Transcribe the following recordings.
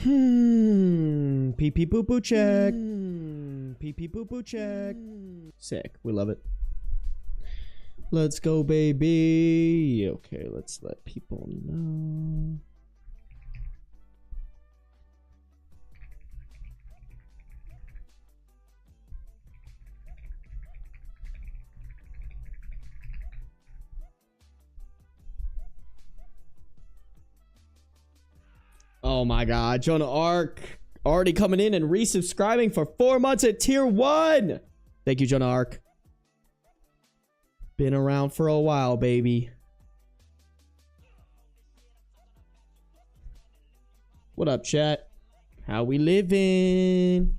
Pee pee poo poo check. Pee pee poo poo check. Sick. We love it. Let's go, baby. Okay, let's let people know. Oh my god, Jonah Ark already coming in and resubscribing for 4 months at tier 1. Thank you, Jonah Ark. Been around for a while, baby. What up, chat? How we living?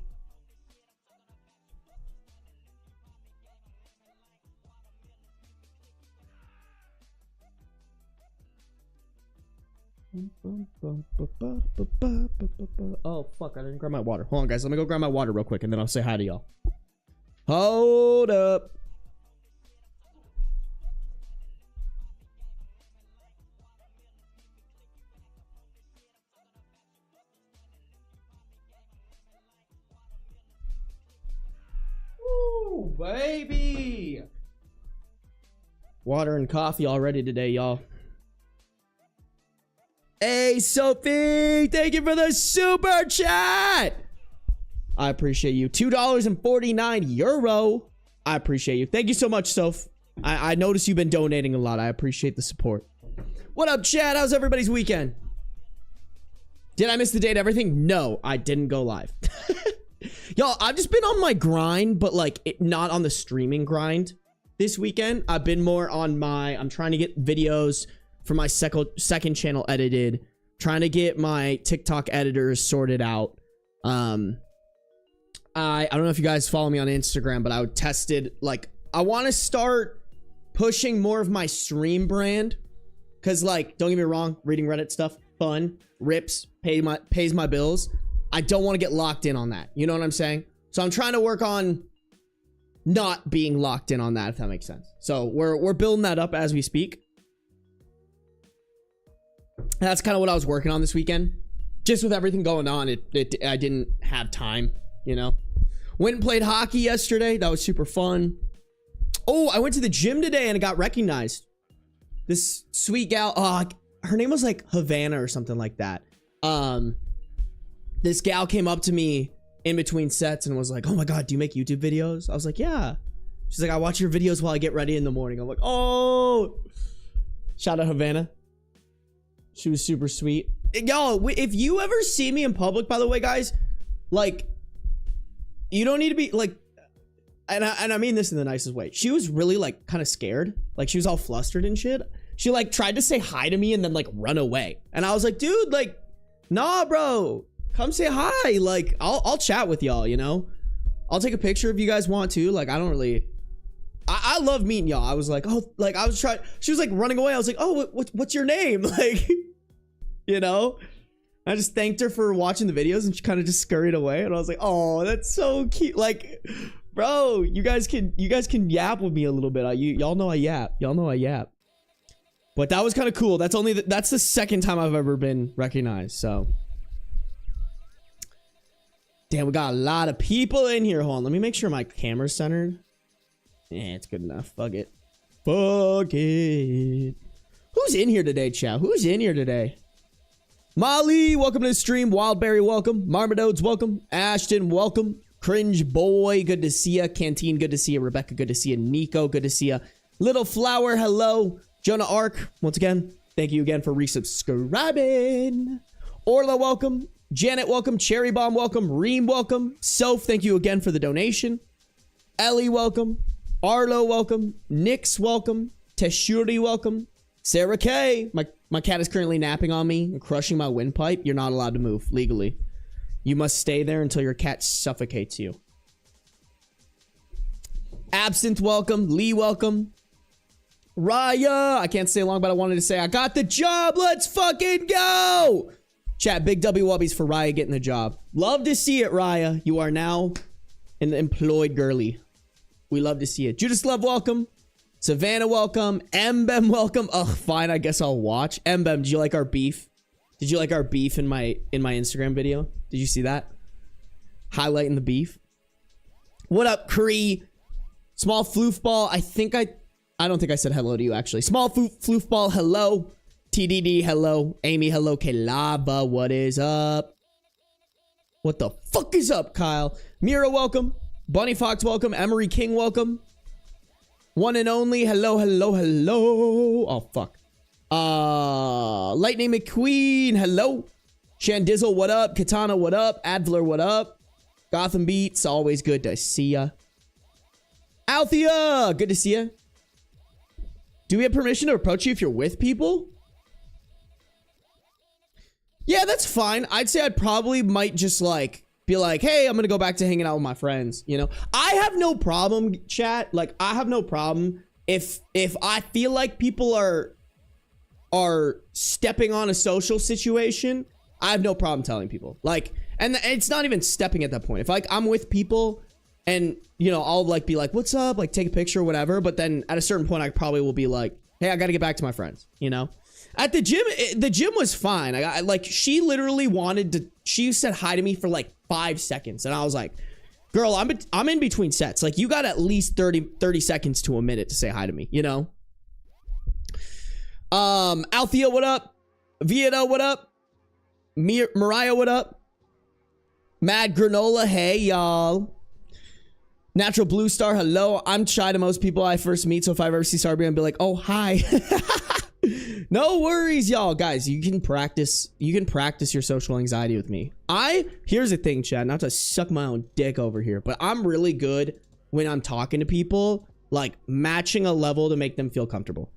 Oh, fuck. I didn't grab my water. Hold on, guys. Let me go grab my water real quick, and then I'll say hi to y'all. Hold up. Woo, baby. Water and coffee already today, y'all. Hey, Sophie, thank you for the super chat. I appreciate you. €2.49. I appreciate you. Thank you so much, Soph. I noticed you've been donating a lot. I appreciate the support. What up, chat? How's everybody's weekend? Did I miss the date? Everything? No, I didn't go live. Y'all, I've just been on my grind, but like not on the streaming grind this weekend. I've been more on my, I'm trying to get videos for my second channel edited, trying to get my TikTok editors sorted out. I don't know if you guys follow me on Instagram, but I tested, like, I want to start pushing more of my stream brand, because, like, don't get me wrong, reading Reddit stuff, fun, rips, pays my bills. I don't want to get locked in on that. You know what I'm saying? So I'm trying to work on not being locked in on that, if that makes sense. So we're building that up as we speak. That's kind of what I was working on this weekend. Just with everything going on, I didn't have time, you know. Went and played hockey yesterday. That was super fun. Oh, I went to the gym today and I got recognized. This sweet gal, her name was like Havana or something like that. This gal came up to me in between sets and was like, oh my god, do you make YouTube videos? I was like, yeah. She's like, I watch your videos while I get ready in the morning. I'm like, oh. Shout out Havana. She was super sweet. Y'all, if you ever see me in public, by the way, guys, like, you don't need to be like, and I mean this in the nicest way. She was really like kind of scared. Like she was all flustered and shit. She like tried to say hi to me and then like run away. And I was like, dude, like, nah, bro, come say hi. Like, I'll chat with y'all, you know? I'll take a picture if you guys want to. Like, I don't really, I love meeting y'all. I was like, oh, like I was trying, she was like running away. I was like, oh, what's your name? Like, you know, I just thanked her for watching the videos and she kind of just scurried away. And I was like, oh, that's so cute. Like, bro, you guys can yap with me a little bit. Y'all know I yap. Y'all know I yap. But that was kind of cool. That's the second time I've ever been recognized. So, damn, we got a lot of people in here. Hold on, let me make sure my camera's centered. Yeah, it's good enough. Fuck it. Fuck it. Who's in here today, chat? Who's in here today? Molly, welcome to the stream. Wildberry, welcome. Marmadodes, welcome. Ashton, welcome. Cringe Boy, good to see ya. Canteen, good to see ya. Rebecca, good to see ya. Nico, good to see ya. Little Flower, hello. Jonah Ark, once again, thank you again for resubscribing. Orla, welcome. Janet, welcome. Cherry Bomb, welcome. Reem, welcome. Soph, thank you again for the donation. Ellie, welcome. Arlo, welcome. Nix, welcome. Teshuri, welcome. Sarah K, my cat is currently napping on me and crushing my windpipe. You're not allowed to move legally. You must stay there until your cat suffocates you. Absinthe, welcome. Lee, welcome. Raya, I can't stay long, but I wanted to say I got the job. Let's fucking go. Chat, big W wubbies for Raya getting the job. Love to see it, Raya. You are now an employed girly. We love to see it. Judas Love, welcome. Savannah, welcome. Mbem, welcome. Oh, fine. I guess I'll watch. Mbem, do you like our beef? Did you like our beef in my Instagram video? Did you see that? Highlighting the beef. What up, Cree? Small floofball. I don't think I said hello to you, actually. Small floofball, hello. TDD, hello. Amy, hello. Kelava, what is up? What the fuck is up, Kyle? Mira, welcome. Bunny Fox, welcome. Emery King, welcome. One and only, hello, hello, hello. Oh, fuck. Lightning McQueen, hello. Shandizzle, what up? Katana, what up? Adler, what up? Gotham Beats, always good to see ya. Althea, good to see ya. Do we have permission to approach you if you're with people? Yeah, that's fine. I'd say I'd probably might just like be like, hey, I'm gonna go back to hanging out with my friends, you know? I have no problem, chat. Like, I have no problem if I feel like people are stepping on a social situation. I have no problem telling people. Like, and it's not even stepping at that point. If like I'm with people and, you know, I'll like be like, what's up? Like take a picture or whatever. But then at a certain point, I probably will be like, hey, I got to get back to my friends, you know? At the gym was fine. I like, she literally she said hi to me for like 5 seconds. And I was like, girl, I'm in between sets. Like you got at least 30 seconds to a minute to say hi to me, you know? Althea, what up? Vieta, what up? Mariah, what up? Mad Granola, hey y'all. Natural Blue Star, hello. I'm shy to most people I first meet, so if I ever see Sarby, I'll be like, oh, hi. No worries, y'all. Guys, you can practice your social anxiety with me. Here's the thing, Chad, not to suck my own dick over here, but I'm really good when I'm talking to people, like matching a level to make them feel comfortable.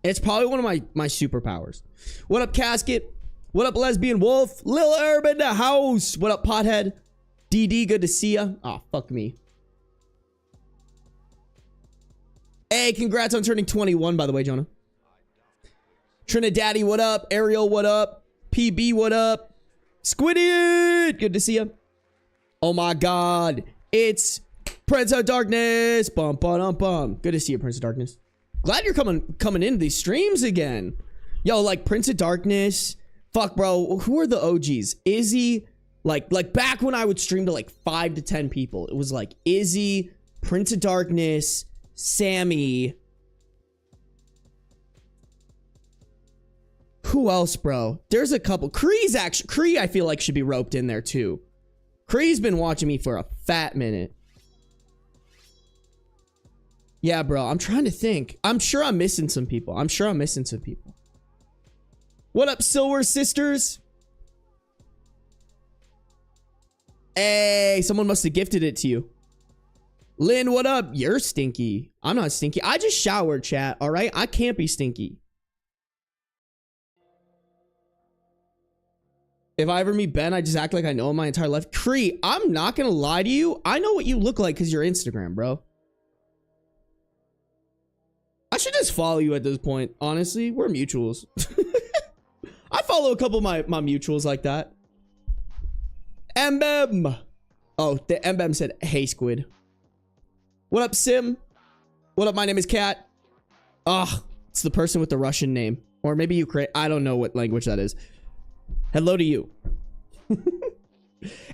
It's probably one of my superpowers. What up, Casket? What up, Lesbian Wolf? Lil Herb in the house. What up, Pothead? DD, good to see ya. Oh, fuck me. Hey, congrats on turning 21, by the way, Jonah. Trinidaddy, what up? Ariel, what up? PB, what up? Squiddy, good to see ya. Oh my god. It's Prince of Darkness. Bum, bum, bum. Good to see you, Prince of Darkness. Glad you're coming into these streams again. Yo, like Prince of Darkness. Fuck, bro. Who are the OGs? Izzy. Like back when I would stream to like 5 to 10 people. It was like Izzy, Prince of Darkness, Sammy. Who else, bro? There's a couple. Cree, I feel like should be roped in there too. Cree's been watching me for a fat minute. Yeah, bro. I'm trying to think. I'm sure I'm missing some people. What up, Silver Sisters? Hey, someone must have gifted it to you. Lynn, what up? You're stinky. I'm not stinky. I just showered, chat. All right? I can't be stinky. If I ever meet Ben, I just act like I know him my entire life. Cree, I'm not going to lie to you. I know what you look like because you're Instagram, bro. I should just follow you at this point. Honestly, we're mutuals. I follow a couple of my mutuals like that. Mbem. Oh, the Mbem said, hey, Squid. What up, Sim? What up? My name is Kat. Oh, it's the person with the Russian name. Or maybe Ukraine. I don't know what language that is. Hello to you.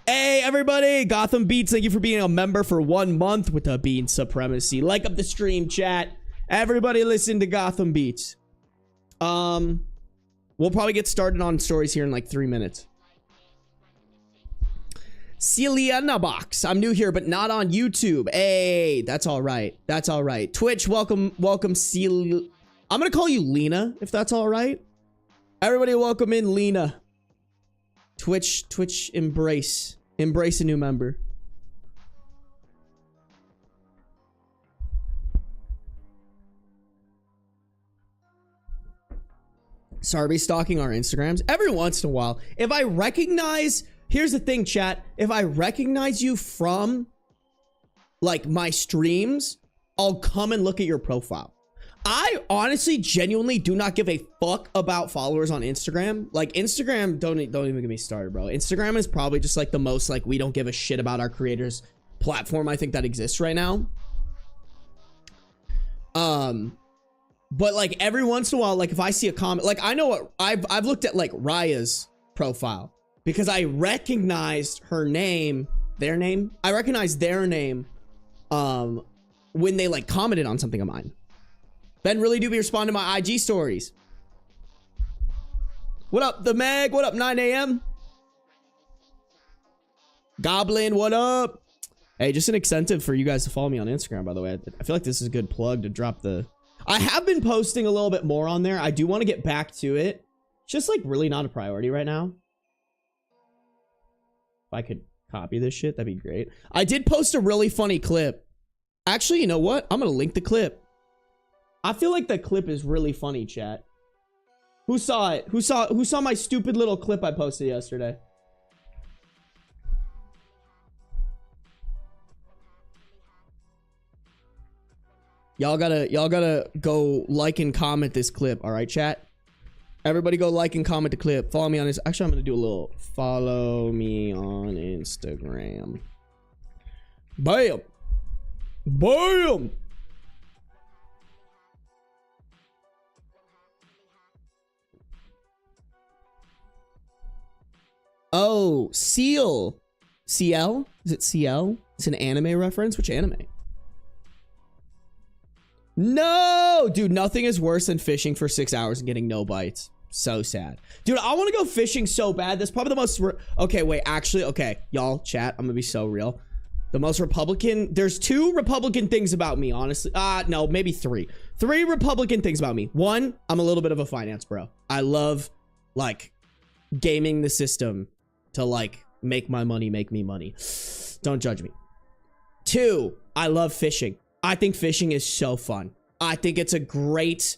Hey, everybody. Gotham Beats, thank you for being a member for 1 month with the Bean Supremacy. Like up the stream, chat. Everybody listen to Gotham Beats. We'll probably get started on stories here in like 3 minutes. Celia Box. I'm new here, but not on YouTube. Hey, that's all right. That's all right. Twitch, welcome, Celia. I'm gonna call you Lena, if that's all right. Everybody, welcome in Lena. Twitch, embrace a new member. Sarby stalking our Instagrams every once in a while. If I recognize, here's the thing, chat. If I recognize you from like my streams, I'll come and look at your profile. I honestly, genuinely do not give a fuck about followers on Instagram. Like Instagram, don't even get me started, bro. Instagram is probably just like the most like we don't give a shit about our creators platform I think that exists right now. But like every once in a while, like if I see a comment, like I know what I've looked at like Raya's profile because I recognized her name, their name. I recognized their name when they like commented on something of mine. Ben really do be responding to my IG stories. What up, the Meg? What up, 9 a.m.? Goblin, what up? Hey, just an incentive for you guys to follow me on Instagram, by the way. I feel like this is a good plug to drop the... I have been posting a little bit more on there. I do want to get back to it. It's just like really not a priority right now. If I could copy this shit, that'd be great. I did post a really funny clip. Actually, you know what? I'm going to link the clip. I feel like the clip is really funny, chat. Who saw it? Who saw my stupid little clip I posted yesterday? Y'all gotta go like and comment this clip, all right, chat? Everybody go like and comment the clip. Follow me on this. Actually, I'm gonna do a little follow me on Instagram. Bam! Bam! Oh, Seal. CL? Is it CL? It's an anime reference? Which anime? No! Dude, nothing is worse than fishing for 6 hours and getting no bites. So sad. Dude, I want to go fishing so bad. That's probably the most... Okay, wait. Actually, okay. Y'all, chat. I'm going to be so real. The most Republican... There's 2 Republican things about me, honestly. No, maybe 3. 3 Republican things about me. 1, I'm a little bit of a finance bro. I love, like, gaming the system to, like, make my money, make me money. Don't judge me. 2, I love fishing. I think fishing is so fun. I think it's a great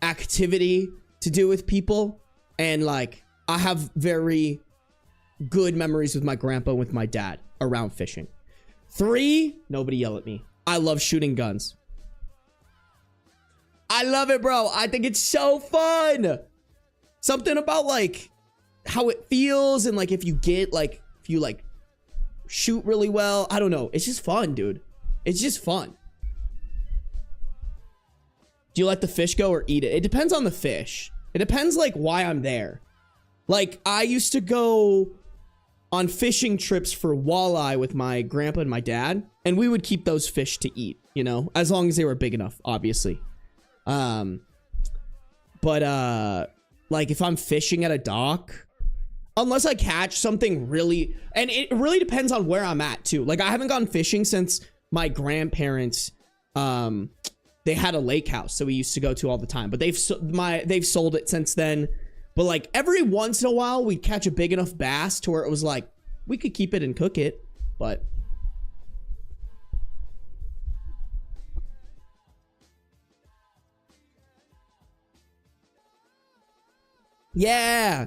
activity to do with people. And like, I have very good memories with my grandpa and with my dad around fishing. 3, nobody yell at me. I love shooting guns. I love it, bro. I think it's so fun. Something about like how it feels and like if you shoot really well. I don't know. It's just fun, dude. It's just fun. Do you let the fish go or eat it? It depends on the fish. It depends like why I'm there. Like I used to go on fishing trips for walleye with my grandpa and my dad, and we would keep those fish to eat, you know, as long as they were big enough, obviously. Like if I'm fishing at a dock, unless I catch something really, and it really depends on where I'm at too. Like I haven't gone fishing since my grandparents, they had a lake house, so we used to go to all the time. But they've sold it since then. But like every once in a while, we'd catch a big enough bass to where it was like we could keep it and cook it. But yeah,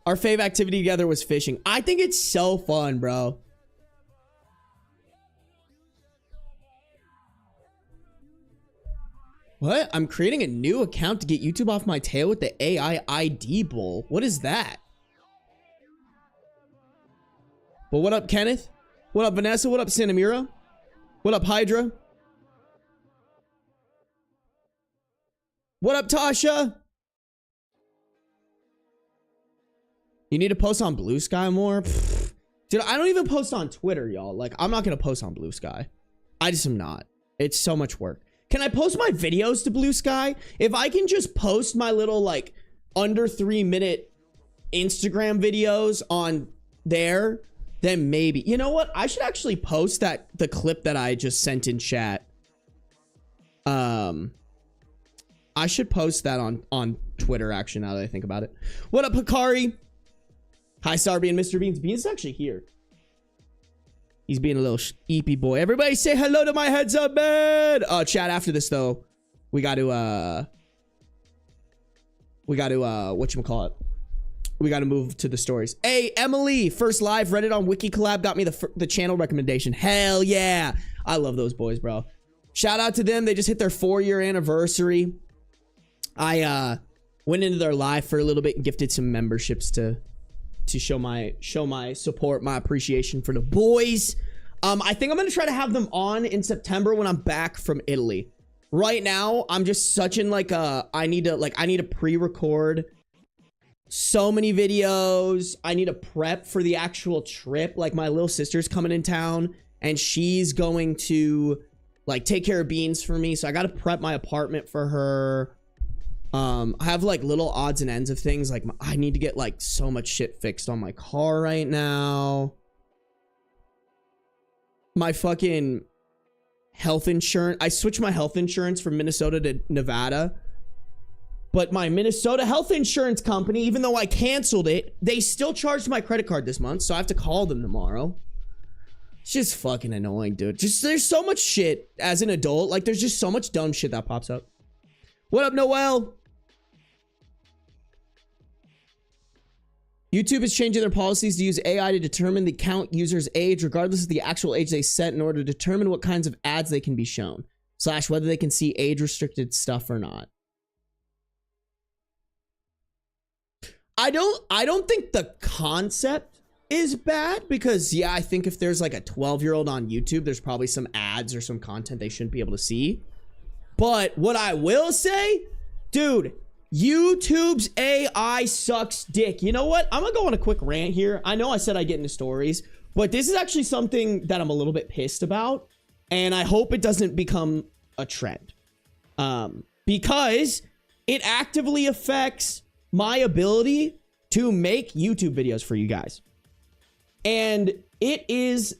our fave activity together was fishing. I think it's so fun, bro. What? I'm creating a new account to get YouTube off my tail with the AI ID bull. What is that? Well, what up, Kenneth? What up, Vanessa? What up, Sanamira? What up, Hydra? What up, Tasha? You need to post on Blue Sky more? Pfft. Dude, I don't even post on Twitter, y'all. Like, I'm not going to post on Blue Sky. I just am not. It's so much work. Can I post my videos to Blue Sky? If I can just post my little like under 3-minute Instagram videos on there, then maybe. You know what? I should actually post the clip that I just sent in chat. I should post that on Twitter actually now that I think about it. What up, Hikari? Hi, Sarby and Mr. Beans. Beans is actually here. He's being a little eepy boy. Everybody say hello to my heads up man. Chat, after this though, we got to whatchamacallit? We got to move to the stories. Hey, Emily, first live Reddit on Wiki Collab got me the channel recommendation. Hell yeah. I love those boys, bro. Shout out to them. They just hit their 4-year anniversary. I went into their live for a little bit and gifted some memberships to show my support, my appreciation for the boys. I think I'm gonna try to have them on in September when I'm back from Italy. right now I'm just such in like a, I need to pre-record so many videos. I need to prep for the actual trip. Like my little sister's coming in town and she's going to like take care of beans for me. So I got to prep my apartment for her. I have like little odds and ends of things. Like I need to get like so much shit fixed on my car right now. My fucking health insurance. I switched my health insurance from Minnesota to Nevada. But my Minnesota health insurance company, even though I canceled it, they still charged my credit card this month. So I have to call them tomorrow. It's just fucking annoying, dude. Just there's so much shit as an adult. Like there's just so much dumb shit that pops up. What up, Noel? YouTube is changing their policies to use AI to determine the count users' age, regardless of the actual age they set, in order to determine what kinds of ads they can be shown, / whether they can see age-restricted stuff or not. I don't think the concept is bad, because yeah, I think if there's like a 12-year-old on YouTube, there's probably some ads or some content they shouldn't be able to see. But what I will say, dude, YouTube's AI sucks dick. You know what? I'm gonna go on a quick rant here. I know I said I'd get into stories, but this is actually something that I'm a little bit pissed about, and I hope it doesn't become a trend. Because it actively affects my ability to make YouTube videos for you guys. And it is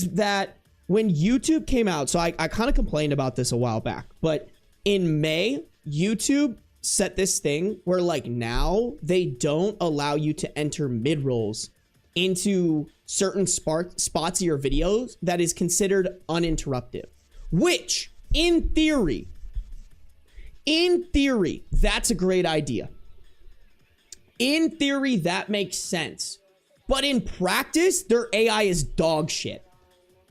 that when YouTube came out, so I kind of complained about this a while back, but in May, YouTube set this thing where like now they don't allow you to enter mid-rolls into certain spots of your videos that is considered uninterruptive, which in theory, that's a great idea. In theory, that makes sense. But in practice, their AI is dog shit.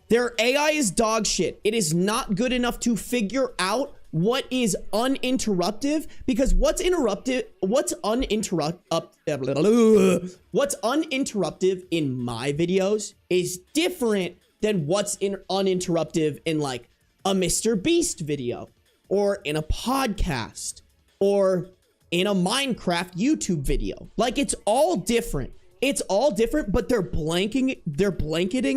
Their AI is dog shit. It is not good enough to figure out what is uninterruptive, because what's uninterruptive in my videos is different than what's uninterruptive in like a Mr. Beast video, or in a podcast, or in a Minecraft YouTube video. Like it's all different. It's all different, but they're blanketing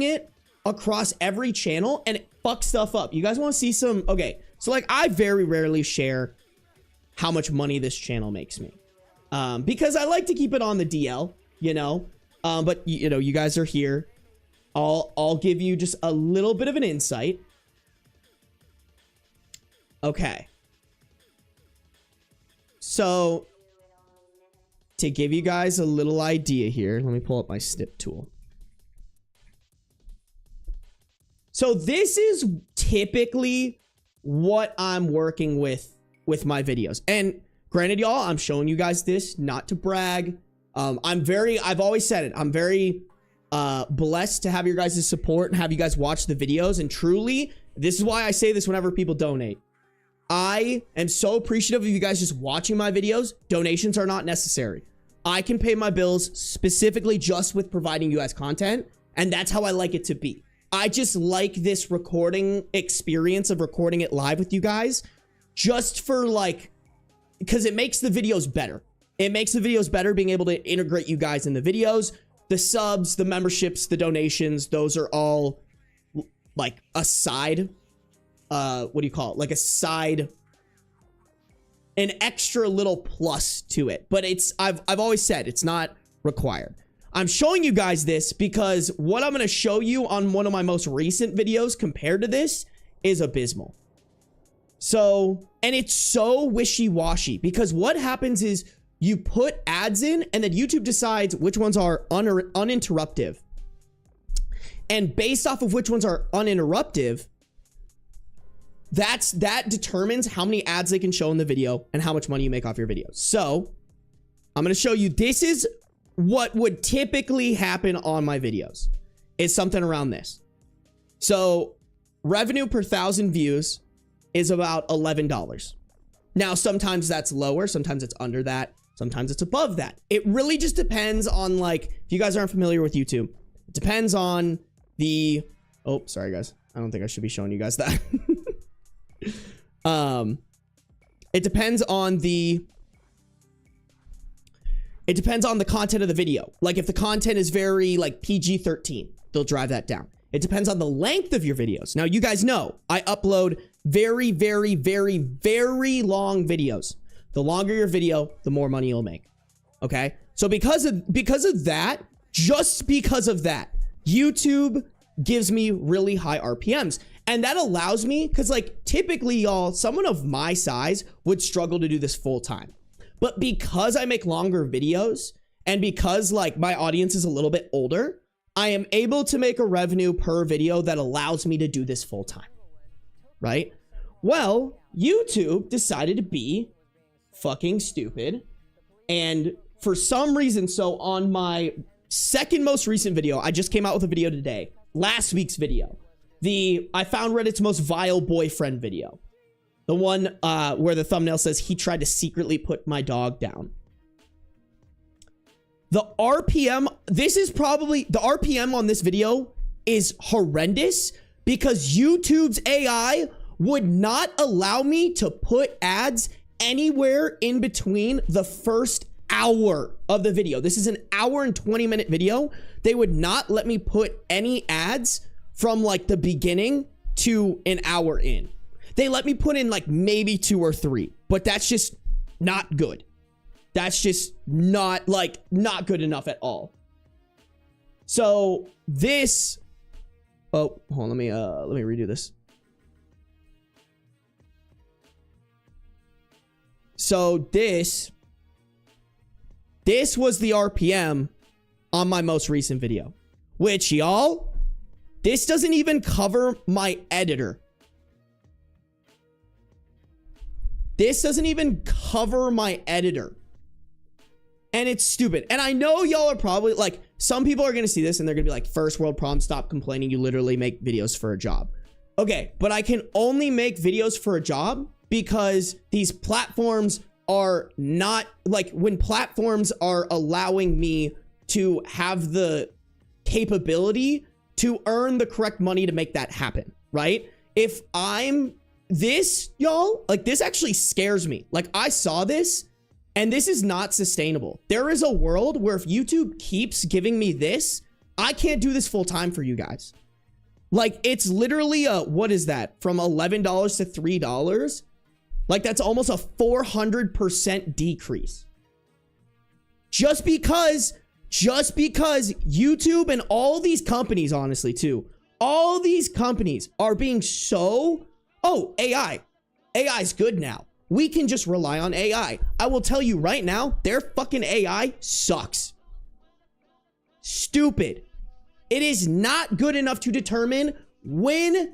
it across every channel, and it fucks stuff up. You guys want to see some? Okay, so like I very rarely share how much money this channel makes me, because I like to keep it on the DL, you know. But you know, you guys are here. I'll give you just a little bit of an insight. Okay. So to give you guys a little idea here, let me pull up my snip tool. So this is typically what I'm working with my videos. And granted, y'all, I'm showing you guys this not to brag. I've always said it. I'm very blessed to have your guys' support and have you guys watch the videos. And truly, this is why I say this whenever people donate. I am so appreciative of you guys just watching my videos. Donations are not necessary. I can pay my bills specifically just with providing you guys content, and that's how I like it to be. I just like this recording experience of recording it live with you guys, just for like, because it makes the videos better. It makes the videos better being able to integrate you guys in the videos. The subs, the memberships, the donations, those are all like a side, what do you call it? Like a side, an extra little plus to it. But it's, I've always said it's not required. I'm showing you guys this because what I'm going to show you on one of my most recent videos compared to this is abysmal. So, and it's so wishy-washy because what happens is you put ads in and then YouTube decides which ones are uninterruptive. And based off of which ones are uninterruptive, that determines how many ads they can show in the video and how much money you make off your videos. So I'm going to show you, this is what would typically happen on my videos. It's something around this. So revenue per 1,000 views is about $11. Now, sometimes that's lower. Sometimes it's under that. Sometimes it's above that. It really just depends on, like, if you guys aren't familiar with YouTube, it depends on the Oh, sorry guys. I don't think I should be showing you guys that. It depends on the content of the video. Like if the content is very like PG-13, they'll drive that down. It depends on the length of your videos. Now you guys know I upload very, very, very, very long videos. The longer your video, the more money you'll make. Okay? So because of that, just because of that, YouTube gives me really high RPMs. And that allows me, because like typically y'all, someone of my size would struggle to do this full time. But because I make longer videos and because like my audience is a little bit older, I am able to make a revenue per video that allows me to do this full time, right? Well, YouTube decided to be fucking stupid. And for some reason, so on my second most recent video, I just came out with a video today, last week's video, I found Reddit's most vile boyfriend video. The one where the thumbnail says he tried to secretly put my dog down. The RPM, the RPM on this video is horrendous because YouTube's AI would not allow me to put ads anywhere in between the first hour of the video. This is an hour and 20-minute video. They would not let me put any ads from like the beginning to an hour in. They let me put in like maybe 2 or 3, but that's just not good. That's just not good enough at all. So this, oh, hold on, let me redo this. So this was the RPM on my most recent video, which y'all, this doesn't even cover my editor. This doesn't even cover my editor. And it's stupid. And I know y'all are probably like, some people are going to see this and they're going to be like, first world problem, stop complaining. You literally make videos for a job. Okay, but I can only make videos for a job because these platforms are not like, when platforms are allowing me to have the capability to earn the correct money to make that happen, right? If I'm this, y'all, like this actually scares me. Like I saw this and this is not sustainable. There is a world where if YouTube keeps giving me this, I can't do this full time for you guys. Like it's literally a, what is that? From $11 to $3. Like that's almost a 400% decrease. Just because YouTube and all these companies, honestly too, all these companies are being so, oh, AI is good now. We can just rely on AI. I will tell you right now, their fucking AI sucks. Stupid. It is not good enough to determine when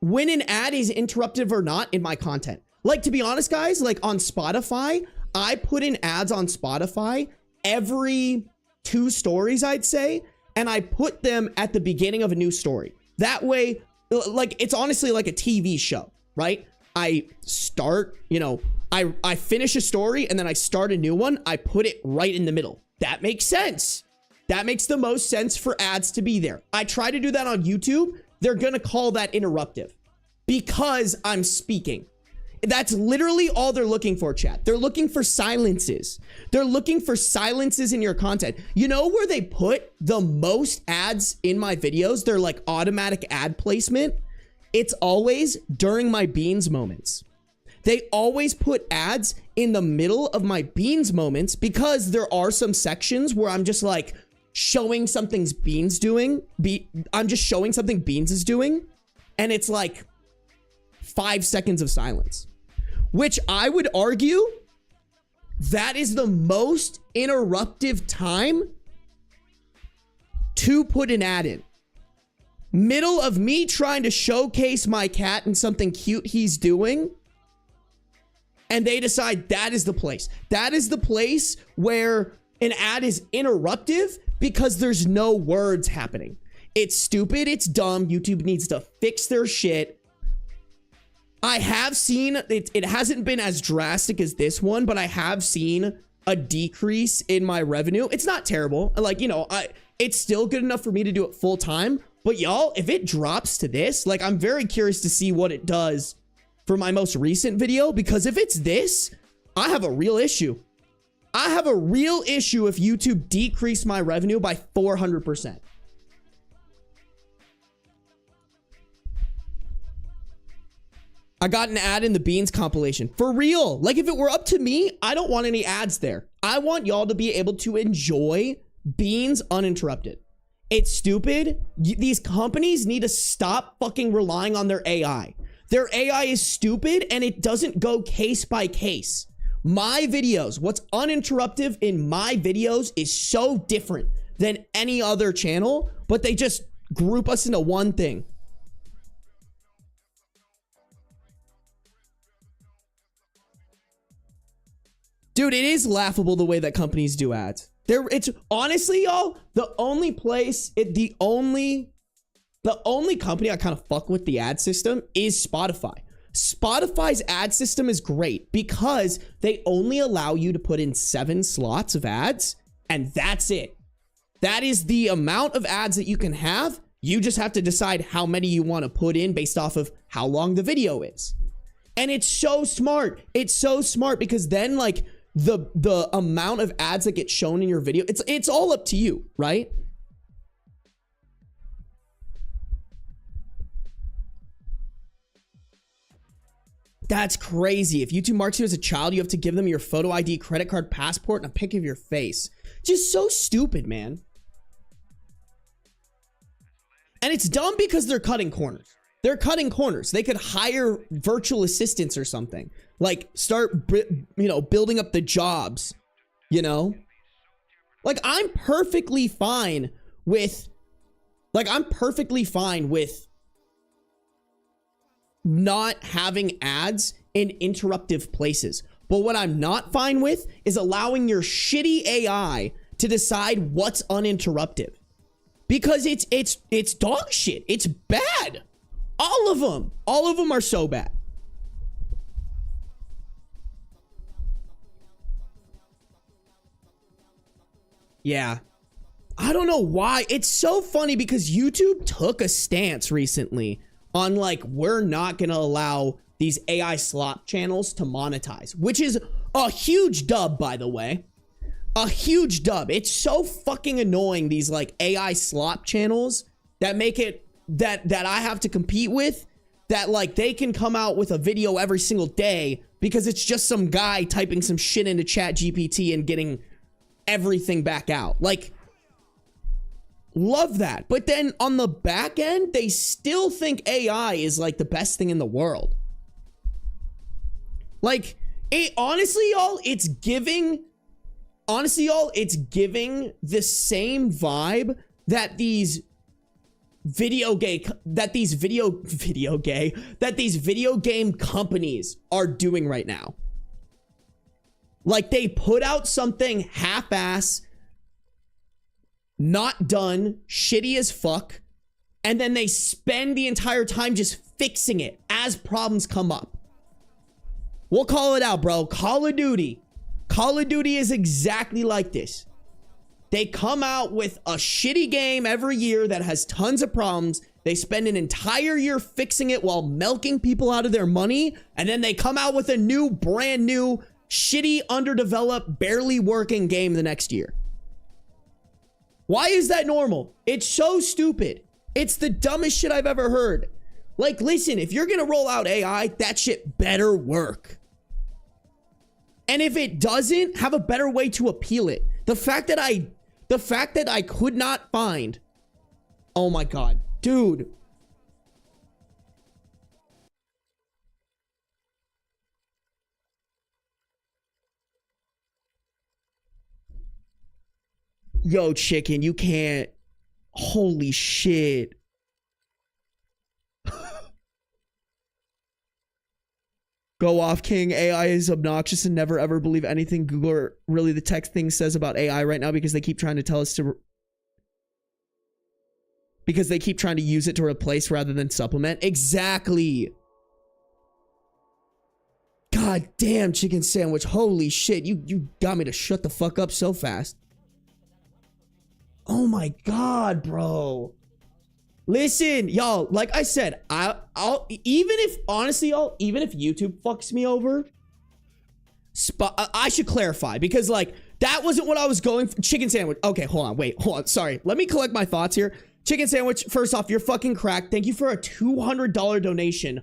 an ad is interruptive or not in my content. Like, to be honest, guys, like on Spotify, I put in ads on Spotify every 2 stories, I'd say, and I put them at the beginning of a new story. That way, like, it's honestly like a TV show, right? I start, you know, I finish a story and then I start a new one. I put it right in the middle. That makes sense. That makes the most sense for ads to be there. I try to do that on YouTube. They're going to call that interruptive because I'm speaking. That's literally all they're looking for, chat. They're looking for silences. They're looking for silences in your content. You know where they put the most ads in my videos? They're like automatic ad placement. It's always during my beans moments. They always put ads in the middle of my beans moments because there are some sections where I'm just like showing something's beans doing. I'm just showing something beans is doing. And it's like 5 seconds of silence, which I would argue that is the most interruptive time to put an ad in. Middle of me trying to showcase my cat and something cute he's doing, and they decide that is the place. That is the place where an ad is interruptive because there's no words happening. It's stupid. It's dumb. YouTube needs to fix their shit. I have seen, it hasn't been as drastic as this one, but I have seen a decrease in my revenue. It's not terrible. Like, you know, It's still good enough for me to do it full time. But y'all, if it drops to this, like, I'm very curious to see what it does for my most recent video, because if it's this, I have a real issue. I have a real issue if YouTube decreased my revenue by 400%. I got an ad in the Beans compilation. For real. Like, if it were up to me, I don't want any ads there. I want y'all to be able to enjoy Beans uninterrupted. It's stupid. These companies need to stop fucking relying on their AI. Their AI is stupid and it doesn't go case by case. My videos, what's uninterrupted in my videos is so different than any other channel, but they just group us into one thing. Dude, it is laughable the way that companies do ads. It's honestly, y'all, the only company I kind of fuck with the ad system is Spotify. Spotify's ad system is great because they only allow you to put in 7 slots of ads, and that's it. That is the amount of ads that you can have. You just have to decide how many you want to put in based off of how long the video is. And it's so smart. It's so smart because then, like, the amount of ads that get shown in your video, it's all up to you, right? That's crazy. If YouTube marks you as a child, you have to give them your photo ID, credit card, passport, and a pic of your face. Just so stupid, man. And it's dumb because they're cutting corners. They're cutting corners. They could hire virtual assistants or something. Like, start, building up the jobs, Like, I'm perfectly fine with not having ads in interruptive places. But what I'm not fine with is allowing your shitty AI to decide what's uninterruptive. Because it's dog shit. It's bad. All of them are so bad. Yeah. I don't know why. It's so funny because YouTube took a stance recently on, like, we're not going to allow these AI slop channels to monetize, which is a huge dub, by the way. A huge dub. It's so fucking annoying, these, like, AI slop channels that make it that I have to compete with, that, like, they can come out with a video every single day because it's just some guy typing some shit into ChatGPT and getting everything back out. Like, love that. But then on the back end, they still think AI is, like, the best thing in the world. Like, honestly, y'all, it's giving the same vibe that these video game companies are doing right now. Like, they put out something half-ass, not done, shitty as fuck, and then they spend the entire time just fixing it as problems come up. We'll call it out, bro. Call of Duty. Call of Duty is exactly like this. They come out with a shitty game every year that has tons of problems. They spend an entire year fixing it while milking people out of their money, and then they come out with a brand new, shitty, underdeveloped, barely working game the next year. Why is that normal? It's so stupid. It's the dumbest shit I've ever heard. Like, listen, if you're gonna roll out AI, that shit better work. And if it doesn't, have a better way to appeal it. The fact that I could not find, oh my God, dude. Yo, chicken, you can't. Holy shit. Go off, King. AI is obnoxious and never ever believe anything Google or really the tech thing says about AI right now because they keep trying to tell us to... Because they keep trying to use it to replace rather than supplement. Exactly. God damn, chicken sandwich. Holy shit. You got me to shut the fuck up so fast. Oh my God, bro. Listen, y'all, like I said, I'll even if, honestly, y'all, even if YouTube fucks me over, I should clarify, because like, that wasn't what I was going for. Chicken sandwich. Okay, hold on. Sorry. Let me collect my thoughts here. Chicken sandwich, first off, you're fucking cracked. Thank you for a $200 donation.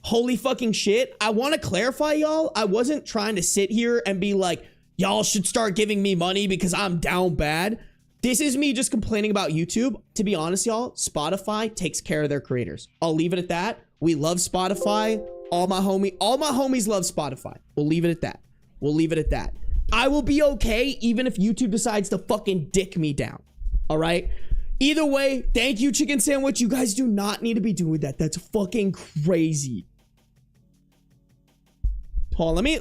Holy fucking shit. I want to clarify, y'all. I wasn't trying to sit here and be like, y'all should start giving me money because I'm down bad. This is me just complaining about YouTube. To be honest, y'all, Spotify takes care of their creators. I'll leave it at that. We love Spotify. All my homies love Spotify. We'll leave it at that. We'll leave it at that. I will be okay even if YouTube decides to fucking dick me down. All right? Either way, thank you, Chicken Sandwich. You guys do not need to be doing that. That's fucking crazy. Hold on, let me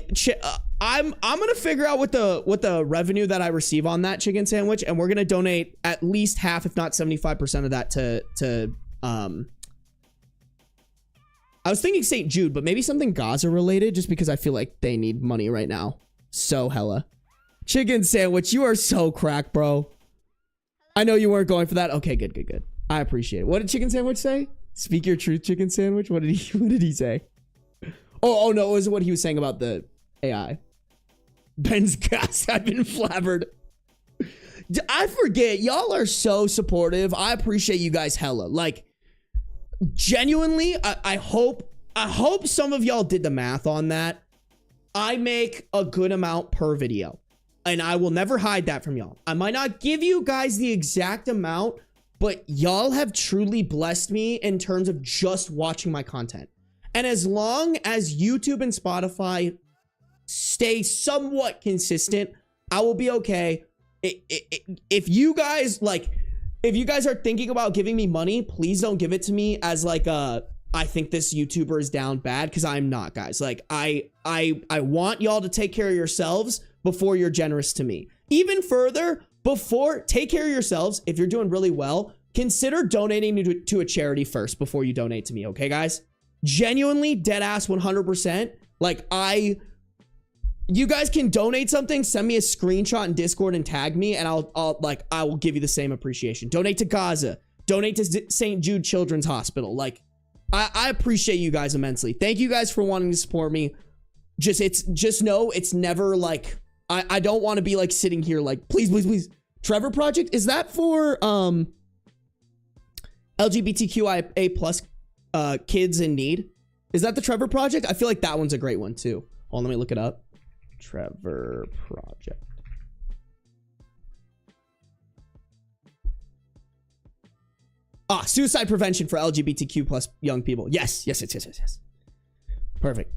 I'm gonna figure out what the revenue that I receive on that chicken sandwich, and we're gonna donate at least half, if not 75% of that to I was thinking St. Jude, but maybe something Gaza related, just because I feel like they need money right now. So hella. Chicken sandwich, you are so cracked, bro. I know you weren't going for that. Okay, good. I appreciate it. What did Chicken Sandwich say? Speak your truth, Chicken Sandwich. What did he say? Oh no, it was what he was saying about the AI. Ben's gas. I've been flabbered. I forget. Y'all are so supportive. I appreciate you guys hella. Like, genuinely, I hope some of y'all did the math on that. I make a good amount per video, and I will never hide that from y'all. I might not give you guys the exact amount, but y'all have truly blessed me in terms of just watching my content. And as long as YouTube and Spotify stay somewhat consistent, I will be okay. If you guys are thinking about giving me money, please don't give it to me as like I think this YouTuber is down bad, because I'm not, guys. Like, I want y'all to take care of yourselves before you're generous to me. Even further, take care of yourselves. If you're doing really well, consider donating to a charity first before you donate to me, okay, guys? Genuinely, dead ass 100%. Like, you guys can donate something, send me a screenshot in Discord and tag me, and I will give you the same appreciation. Donate to Gaza. Donate to St. Jude Children's Hospital. Like, I appreciate you guys immensely. Thank you guys for wanting to support me. Just know it's never like, I don't want to be like sitting here like, please. Trevor Project, is that for LGBTQIA plus kids in need? Is that the Trevor Project? I feel like that one's a great one too. Hold on, let me look it up. Trevor Project. Suicide prevention for LGBTQ plus young people. Yes. Perfect.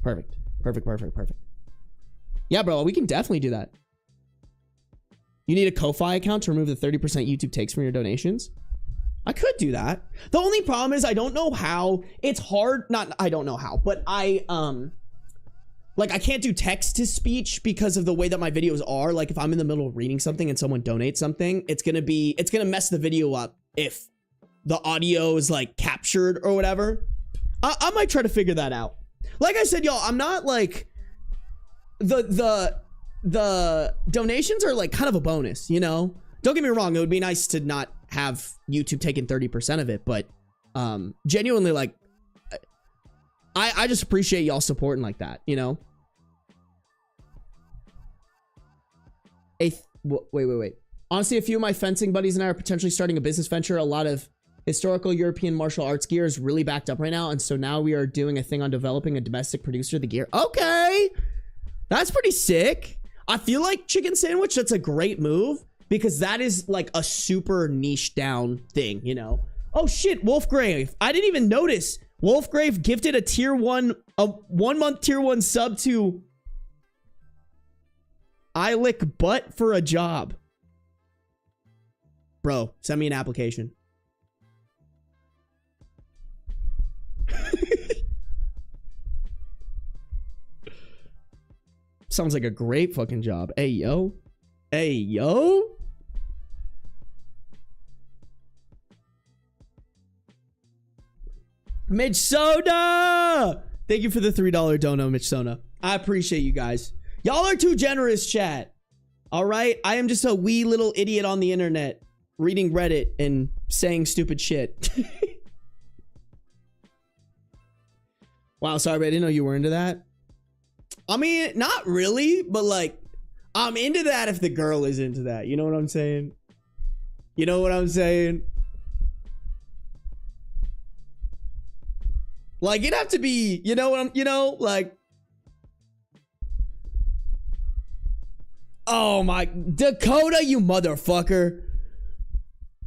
Yeah, bro, we can definitely do that. You need a Ko-Fi account to remove the 30% YouTube takes from your donations? I could do that. The only problem is I don't know how. It's hard. I don't know how, but I can't do text to speech because of the way that my videos are. Like, if I'm in the middle of reading something and someone donates something, it's gonna mess the video up if the audio is like captured or whatever. I might try to figure that out. Like I said, y'all, I'm not like the donations are like kind of a bonus, you know? Don't get me wrong. It would be nice to not have YouTube taking 30% of it, but genuinely, like, I just appreciate y'all supporting like that, you know? Wait. Honestly, a few of my fencing buddies and I are potentially starting a business venture. A lot of historical European martial arts gear is really backed up right now, and so now we are doing a thing on developing a domestic producer of the gear. Okay, that's pretty sick. I feel like Chicken Sandwich, that's a great move, because that is like a super niche down thing, you know? Oh shit, Wolfgrave. I didn't even notice. Wolfgrave gifted a 1 month tier 1 sub to I lick butt for a job. Bro, send me an application. Sounds like a great fucking job. Hey, yo. Mitch Soda! Thank you for the $3 dono, Mitch Soda. I appreciate you guys. Y'all are too generous, chat. All right? I am just a wee little idiot on the internet. reading Reddit and saying stupid shit. Wow, sorry, I didn't know you were into that. I mean, not really, but like, I'm into that if the girl is into that. You know what I'm saying? You know what I'm saying? Like, it'd have to be, you know what I'm, you know, like. Oh my, Dakota, you motherfucker.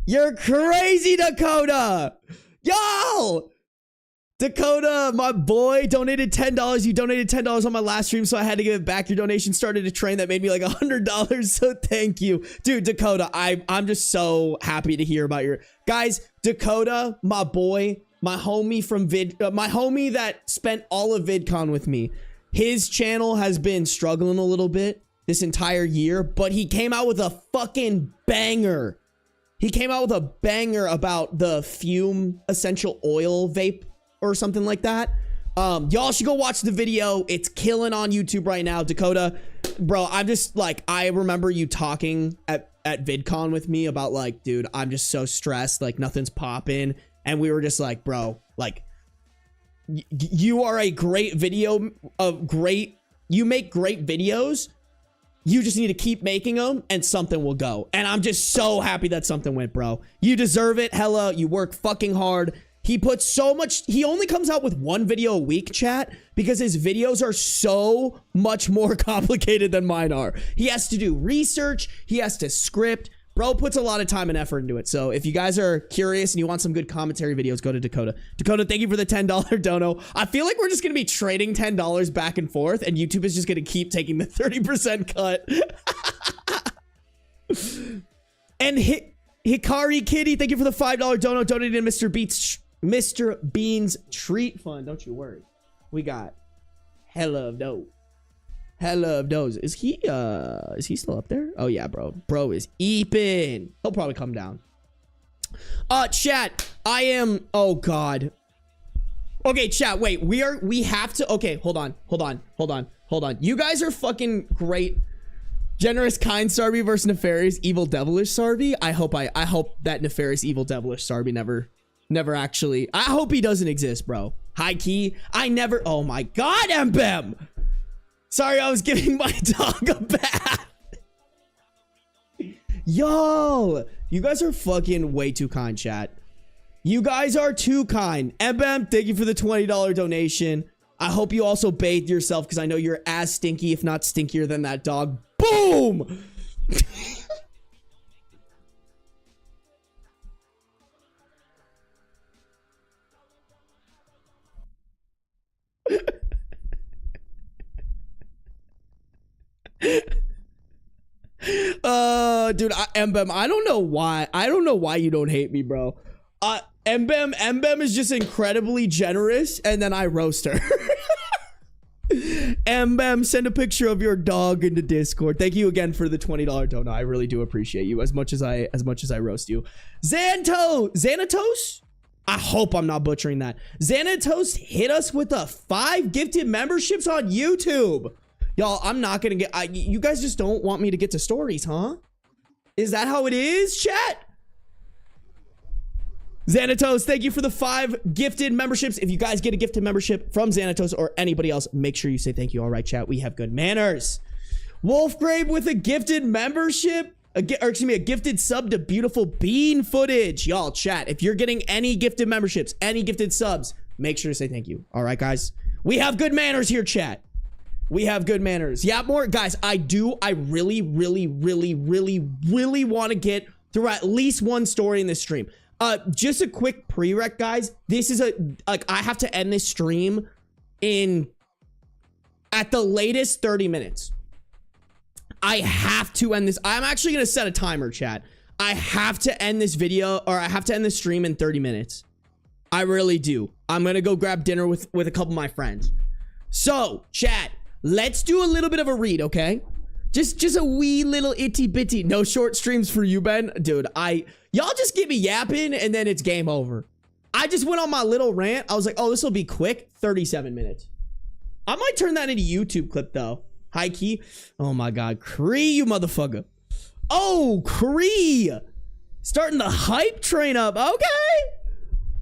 You're crazy, Dakota. Yo! Dakota, my boy, donated $10. You donated $10 on my last stream, so I had to give it back. Your donation started a train that made me like $100, so thank you. Dude, Dakota, I'm just so happy to hear about your... Guys, Dakota, my boy, my homie from my homie that spent all of VidCon with me. His channel has been struggling a little bit this entire year, but he came out with a fucking banger. He came out with a banger about the fume essential oil vape or something like that. Y'all should go watch the video. It's killing on YouTube right now. Dakota, bro, I'm just like, I remember you talking at VidCon with me about like, dude, I'm just so stressed, like nothing's popping. And we were just like, bro, like you are a great video, you make great videos. You just need to keep making them and something will go. And I'm just so happy that something went, bro. You deserve it. Hella, you work fucking hard. He puts so much, he only comes out with one video a week, chat, because his videos are so much more complicated than mine are. He has to do research. He has to script. Bro puts a lot of time and effort into it. So if you guys are curious and you want some good commentary videos, go to Dakota. Dakota, thank you for the $10 dono. I feel like we're just going to be trading $10 back and forth and YouTube is just going to keep taking the 30% cut. And Hikari Kitty, thank you for the $5 dono. Donated to Mr. Bean's treat fund. Don't you worry. We got hella of dough. Hella of those. Is he still up there? Oh yeah, bro. Bro is eeping. He'll probably come down. Chat, I am, oh god. Okay, chat, wait, we have to, okay, hold on. You guys are fucking great. Generous, kind Sarby versus nefarious, evil, devilish Sarby. I hope that nefarious, evil, devilish Sarby never actually, I hope he doesn't exist, bro. High key, oh my god, Mbem. Sorry, I was giving my dog a bath. Yo, you guys are fucking way too kind, chat. You guys are too kind. Mbem, thank you for the $20 donation. I hope you also bathed yourself because I know you're as stinky, if not stinkier than that dog. Boom! Dude, Mbem, I don't know why you don't hate me, bro. Mbem is just incredibly generous, and then I roast her. Mbem, send a picture of your dog into Discord. Thank you again for the $20 dono. I really do appreciate you as much as I roast you. Xanatos? I hope I'm not butchering that. Xanatos hit us with 5 gifted memberships on YouTube. Y'all, I'm not gonna get, you guys just don't want me to get to stories, huh? Is that how it is, chat? Xanatos, thank you for the 5 gifted memberships. If you guys get a gifted membership from Xanatos or anybody else, make sure you say thank you. All right, chat, we have good manners. Wolfgrave with a gifted membership, a gifted sub to beautiful bean footage. Y'all, chat, if you're getting any gifted memberships, any gifted subs, make sure to say thank you. All right, guys, we have good manners here, chat. We have good manners. Yeah, more guys. I really want to get through at least one story in this stream. Just a quick prereq, guys. This is I have to end this stream in at the latest 30 minutes. I have to end this. I'm actually gonna set a timer, chat. I have to end this video, or I have to end this stream in 30 minutes. I really do. I'm gonna go grab dinner with a couple of my friends. So, chat. Let's do a little bit of a read, okay? Just a wee little itty bitty. No short streams for you, Ben. Dude, y'all just get me yapping and then it's game over. I just went on my little rant. I was like, oh, this will be quick. 37 minutes. I might turn that into a YouTube clip though. High key. Oh my God. Cree, you motherfucker. Oh, Cree. Starting the hype train up. Okay.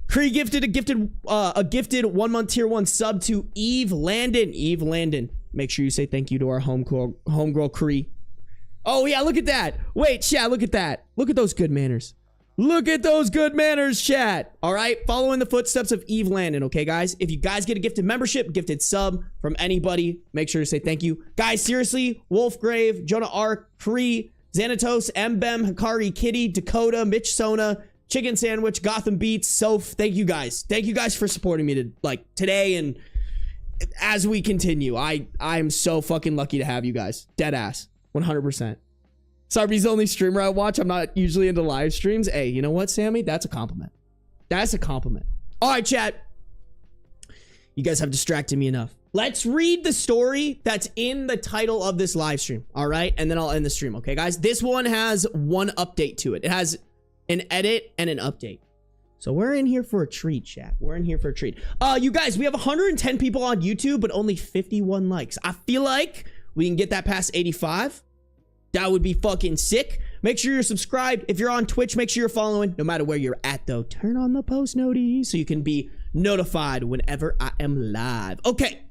Cree gifted a gifted 1-month tier 1 sub to Eve Landon. Eve Landon. Make sure you say thank you to our homegirl Cree. Oh yeah, look at that. Wait, chat, look at that. Look at those good manners. Look at those good manners, chat. All right, following the footsteps of Eve Landon, okay, guys? If you guys get a gifted membership, gifted sub from anybody, make sure to say thank you. Guys, seriously, Wolfgrave, Jonah Ark, Cree, Xanatos, Mbem, Hikari, Kitty, Dakota, Mitch Sona, Chicken Sandwich, Gotham Beats, Soph. Thank you guys. Thank you guys for supporting me today and as we continue. I'm so fucking lucky to have you guys. Dead ass. 100%. Sarby's the only streamer I watch. I'm not usually into live streams. Hey, you know what, Sammy? That's a compliment. That's a compliment. All right, chat. You guys have distracted me enough. Let's read the story that's in the title of this live stream. All right, and then I'll end the stream. Okay, guys? This one has one update to it. It has an edit and an update. So we're in here for a treat, chat. We're in here for a treat. You guys, we have 110 people on YouTube, but only 51 likes. I feel like we can get that past 85. That would be fucking sick. Make sure you're subscribed. If you're on Twitch, make sure you're following. No matter where you're at, though, turn on the post notice so you can be notified whenever I am live. Okay.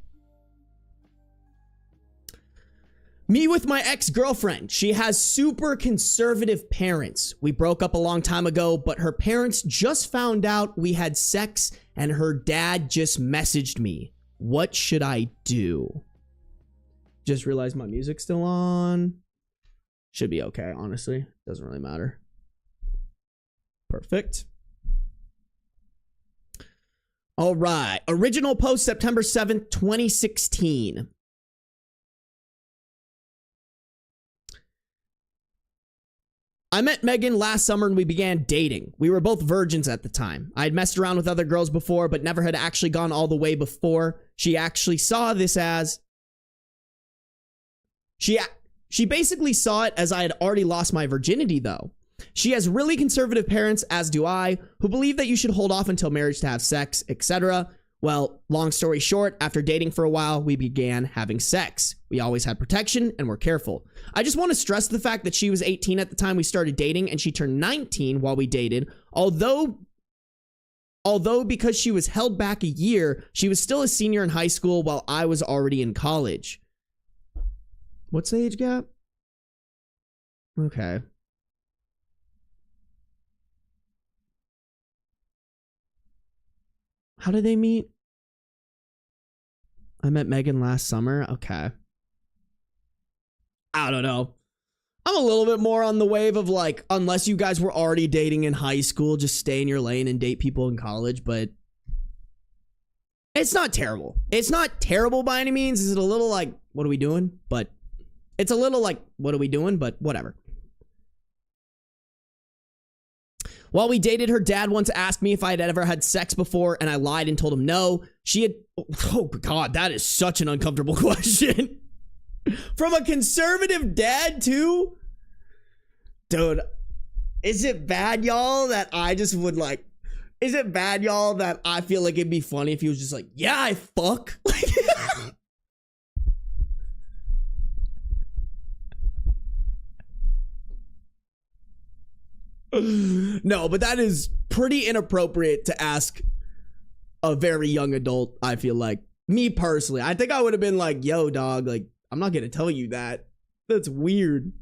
Me with my ex-girlfriend. She has super conservative parents. We broke up a long time ago, but her parents just found out we had sex and her dad just messaged me. What should I do? Just realized my music's still on. Should be okay, honestly. Doesn't really matter. Perfect. All right. Original post September 7th, 2016. I met Megan last summer and we began dating. We were both virgins at the time. I had messed around with other girls before, but never had actually gone all the way before. She actually saw this as... She basically saw it as I had already lost my virginity, though. She has really conservative parents, as do I, who believe that you should hold off until marriage to have sex, etc. Well, long story short, after dating for a while, we began having sex. We always had protection and were careful. I just want to stress the fact that she was 18 at the time we started dating and she turned 19 while we dated. Although because she was held back a year, she was still a senior in high school while I was already in college. What's the age gap? Okay. How did they meet? I met Megan last summer. Okay. I don't know. I'm a little bit more on the wave of like, unless you guys were already dating in high school, just stay in your lane and date people in college, but it's not terrible. It's not terrible by any means. Is it a little like, what are we doing? But it's a little like, what are we doing? But whatever. While we dated, her dad once asked me if I had ever had sex before, and I lied and told him no. She had... Oh, God, that is such an uncomfortable question. From a conservative dad, too? Dude, is it bad, y'all, that I just would, like... Is it bad, y'all, that I feel like it'd be funny if he was just like, yeah, I fuck? No, but that is pretty inappropriate to ask a very young adult, I feel like. Me personally, I think I would have been like, yo, dog, like, I'm not gonna tell you that. That's weird.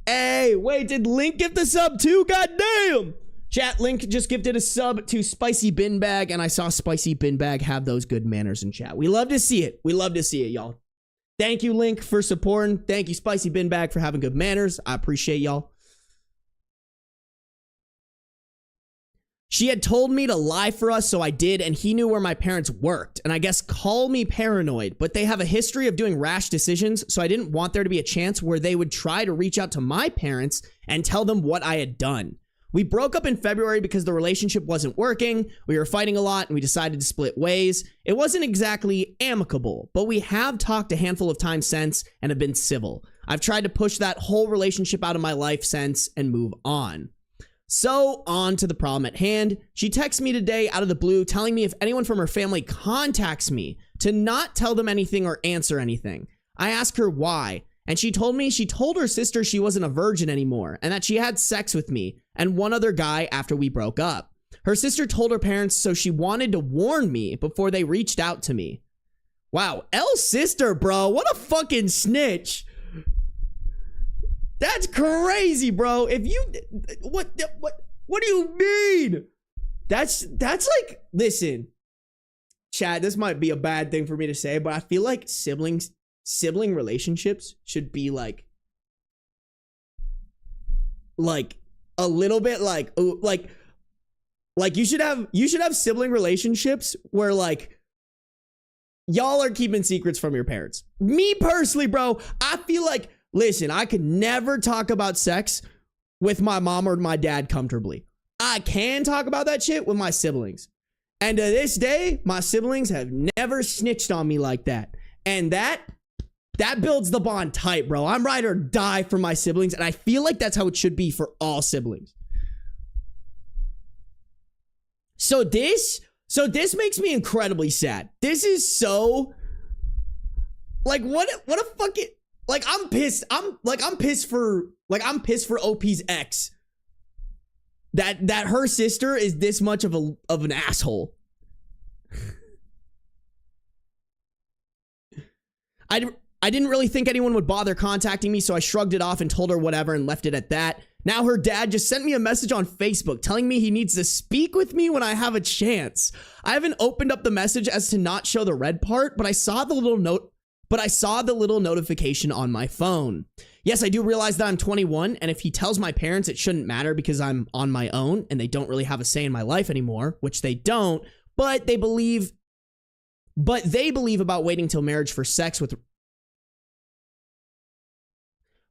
Hey, wait, did Link gift a sub too? God damn! Chat, Link just gifted a sub to Spicy Bin Bag, and I saw Spicy Bin Bag have those good manners in chat. We love to see it. We love to see it, y'all. Thank you, Link, for supporting. Thank you, Spicy Bin Bag, for having good manners. I appreciate y'all. She had told me to lie for us, so I did, and he knew where my parents worked. And I guess call me paranoid, but they have a history of doing rash decisions, so I didn't want there to be a chance where they would try to reach out to my parents and tell them what I had done. We broke up in February because the relationship wasn't working. We were fighting a lot and we decided to split ways. It wasn't exactly amicable, but we have talked a handful of times since and have been civil. I've tried to push that whole relationship out of my life since and move on. So on to the problem at hand. She texts me today out of the blue telling me if anyone from her family contacts me to not tell them anything or answer anything. I ask her why, And she told her sister she wasn't a virgin anymore and that she had sex with me and one other guy after we broke up. Her sister told her parents, so she wanted to warn me before they reached out to me. Wow, L's sister, bro. What a fucking snitch. That's crazy, bro. If you, what do you mean? That's like, listen, Chad, this might be a bad thing for me to say, but I feel like sibling relationships should be like a little bit like you should have sibling relationships where like y'all are keeping secrets from your parents. Me personally, bro, I feel like, listen, I could never talk about sex with my mom or my dad comfortably. I can talk about that shit with my siblings. And to this day, my siblings have never snitched on me like that. And that builds the bond tight, bro. I'm ride or die for my siblings, and I feel like that's how it should be for all siblings. So this makes me incredibly sad. This is so, like, what a fucking, like, I'm pissed. I'm pissed for OP's ex. That her sister is this much of an asshole. I didn't really think anyone would bother contacting me, so I shrugged it off and told her whatever and left it at that. Now her dad just sent me a message on Facebook telling me he needs to speak with me when I have a chance. I haven't opened up the message as to not show the red part, but I saw the little notification on my phone. Yes, I do realize that I'm 21, and if he tells my parents, it shouldn't matter because I'm on my own and they don't really have a say in my life anymore, which they don't, but they believe about waiting till marriage for sex with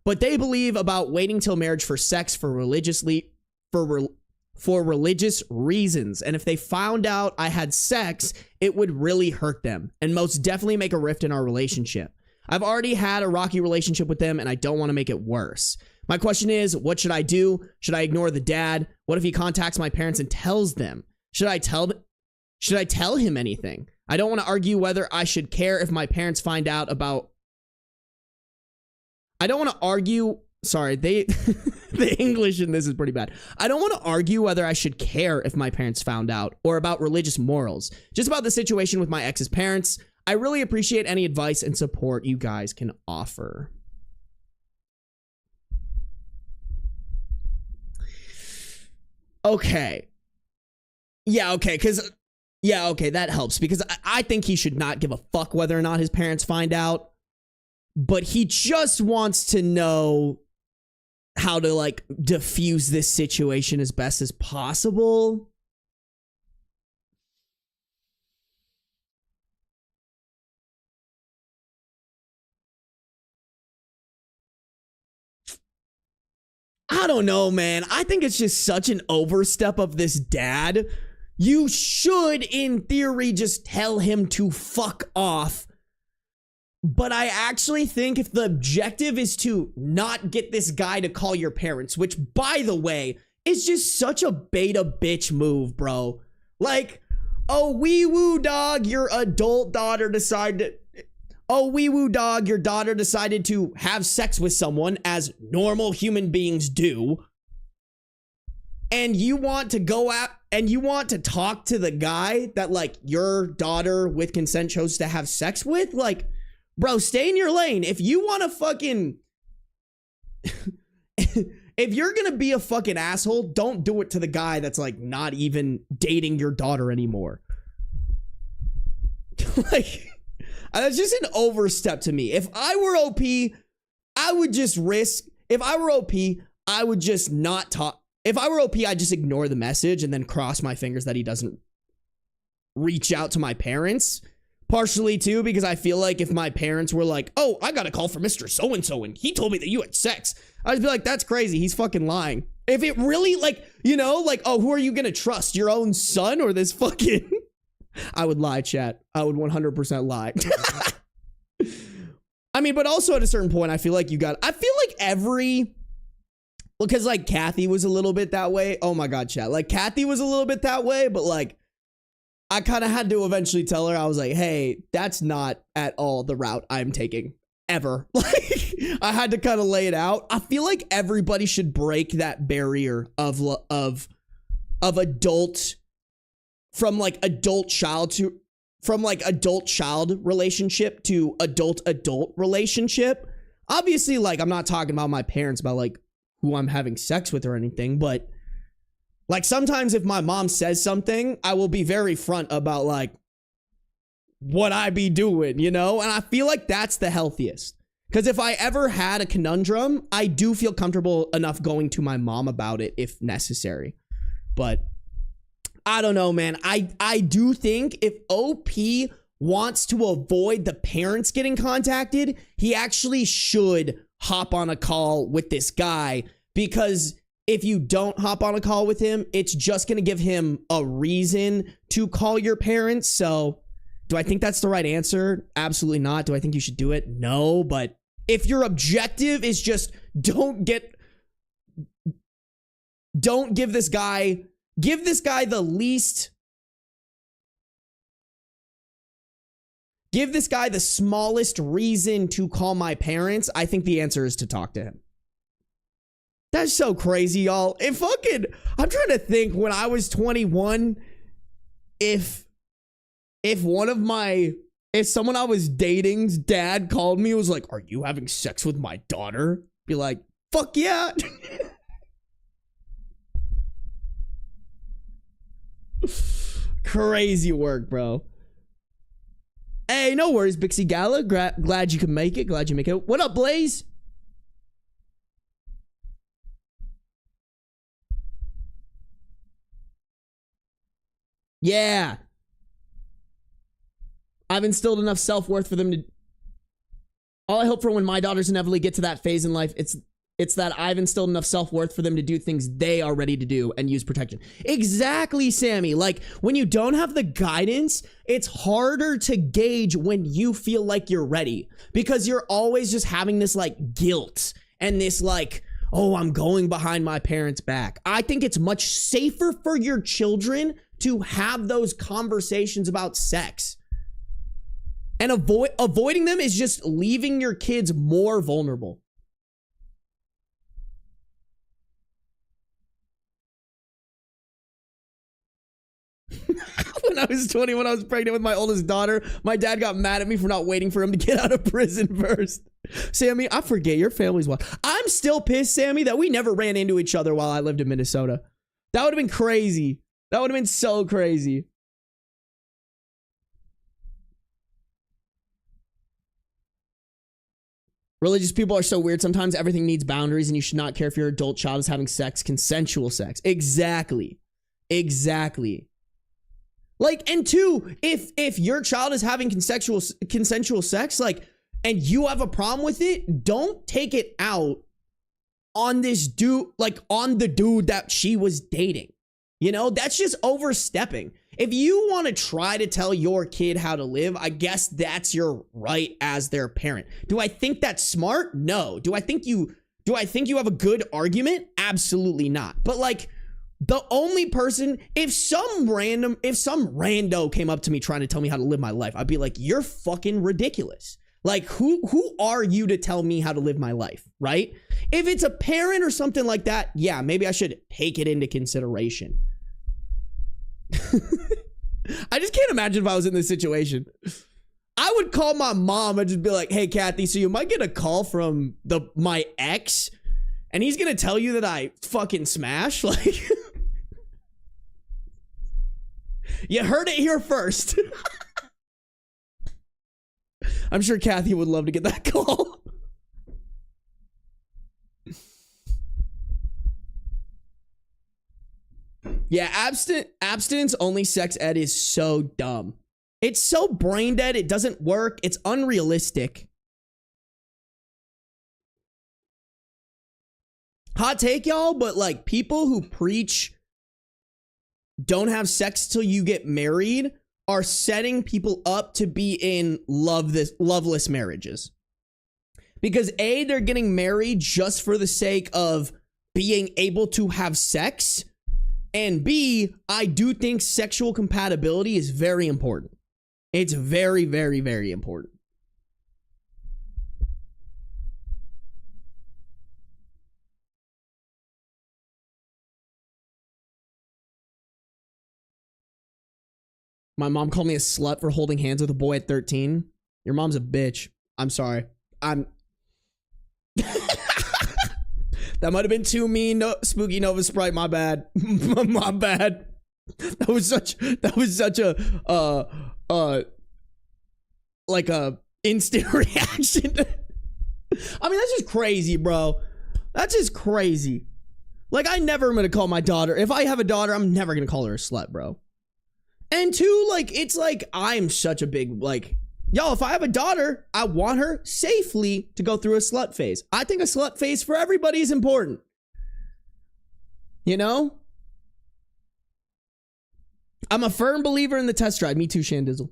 But they believe about waiting till marriage for sex for religious reasons. And if they found out I had sex, it would really hurt them and most definitely make a rift in our relationship. I've already had a rocky relationship with them and I don't want to make it worse. My question is, what should I do? Should I ignore the dad? What if he contacts my parents and tells them? Should I tell him anything? I don't want to argue whether I should care if my parents find out about I don't want to argue. Sorry, the English in this is pretty bad. I don't want to argue whether I should care if my parents found out or about religious morals. Just about the situation with my ex's parents. I really appreciate any advice and support you guys can offer. Okay. Yeah, okay, that helps because I think he should not give a fuck whether or not his parents find out. But he just wants to know how to, like, diffuse this situation as best as possible. I don't know, man. I think it's just such an overstep of this dad. You should, in theory, just tell him to fuck off. But I actually think if the objective is to not get this guy to call your parents, which, by the way, is just such a beta bitch move, bro. Like, oh, wee woo dog, your adult daughter decided... Oh, wee woo dog, your daughter decided to have sex with someone, as normal human beings do. And you want to go out and you want to talk to the guy that, like, your daughter with consent chose to have sex with? Like, bro, stay in your lane. If you want to fucking... if you're gonna be a fucking asshole, don't do it to the guy that's, like, not even dating your daughter anymore. Like... That's just an overstep to me. If I were OP, I would just risk. If I were OP, I would just not talk. If I were OP, I'd just ignore the message and then cross my fingers that he doesn't reach out to my parents. Partially, too, because I feel like if my parents were like, oh, I got a call from Mr. So-and-so and he told me that you had sex, I'd be like, that's crazy. He's fucking lying. If it really, like, you know, like, oh, who are you going to trust? Your own son or this fucking... I would lie, chat. I would 100% lie. I mean, but also at a certain point, I feel like because like Kathy was a little bit that way. Oh my God, chat. Like Kathy was a little bit that way, but like, I kind of had to eventually tell her, I was like, hey, that's not at all the route I'm taking ever. Like, I had to kind of lay it out. I feel like everybody should break that barrier of adult, from like adult child relationship to adult relationship. Obviously, like, I'm not talking about my parents, about like who I'm having sex with or anything, but like sometimes if my mom says something, I will be very front about like what I be doing, you know? And I feel like that's the healthiest. Because if I ever had a conundrum, I do feel comfortable enough going to my mom about it if necessary. But I don't know, man. I do think if OP wants to avoid the parents getting contacted, he actually should hop on a call with this guy, because if you don't hop on a call with him, it's just going to give him a reason to call your parents. So do I think that's the right answer? Absolutely not. Do I think you should do it? No. But if your objective is just don't give this guy the least, give this guy the smallest reason to call my parents, I think the answer is to talk to him. That's so crazy, y'all. I'm trying to think, when I was 21, if someone I was dating's dad called me and was like, "Are you having sex with my daughter?" Be like, fuck yeah. Crazy work, bro. Hey, no worries, Bixie Gala. Glad you could make it. Glad you make it. What up, Blaze? Yeah. I've instilled enough self-worth for them to... All I hope for when my daughters inevitably get to that phase in life, it's that I've instilled enough self-worth for them to do things they are ready to do and use protection. Exactly, Sammy. Like, when you don't have the guidance, it's harder to gauge when you feel like you're ready, because you're always just having this like guilt and this like, oh, I'm going behind my parents' back. I think it's much safer for your children to have those conversations about sex. And avoiding them is just leaving your kids more vulnerable. When I was 20, when I was pregnant with my oldest daughter, my dad got mad at me for not waiting for him to get out of prison first. Sammy, I forget, your family's wild. I'm still pissed, Sammy, that we never ran into each other while I lived in Minnesota. That would have been crazy. That would have been so crazy. Religious people are so weird. Sometimes everything needs boundaries, and you should not care if your adult child is having sex, consensual sex. Exactly. Exactly. Like, and two, if your child is having consensual sex, like, and you have a problem with it, don't take it out on this dude, like on the dude that she was dating. You know, that's just overstepping. If you want to try to tell your kid how to live, I guess that's your right as their parent. Do I think that's smart? No. Do I think you have a good argument? Absolutely not. But like, the only person, if some rando came up to me trying to tell me how to live my life, I'd be like, you're fucking ridiculous. Like, who are you to tell me how to live my life, right? If it's a parent or something like that, yeah, maybe I should take it into consideration. I just can't imagine if I was in this situation. I would call my mom and just be like, hey, Kathy, so you might get a call from my ex, and he's gonna tell you that I fucking smash. Like, you heard it here first. I'm sure Kathy would love to get that call. Yeah, abstinence only sex ed is so dumb. It's so brain dead, it doesn't work, it's unrealistic. Hot take, y'all, but like, people who preach don't have sex till you get married are setting people up to be in loveless marriages. Because A, they're getting married just for the sake of being able to have sex. And B, I do think sexual compatibility is very important. It's very, very, very important. My mom called me a slut for holding hands with a boy at 13. Your mom's a bitch. I'm sorry. That might have been too mean. No, Spooky Nova Sprite, my bad. My bad. That was such a like a instant reaction. I mean, that's just crazy, bro. That's just crazy. Like, I never am gonna call my daughter. If I have a daughter, I'm never gonna call her a slut, bro. And two, like, it's like, I'm such a big, like, yo, if I have a daughter, I want her safely to go through a slut phase. I think a slut phase for everybody is important. You know? I'm a firm believer in the test drive. Me too, Shandizzle.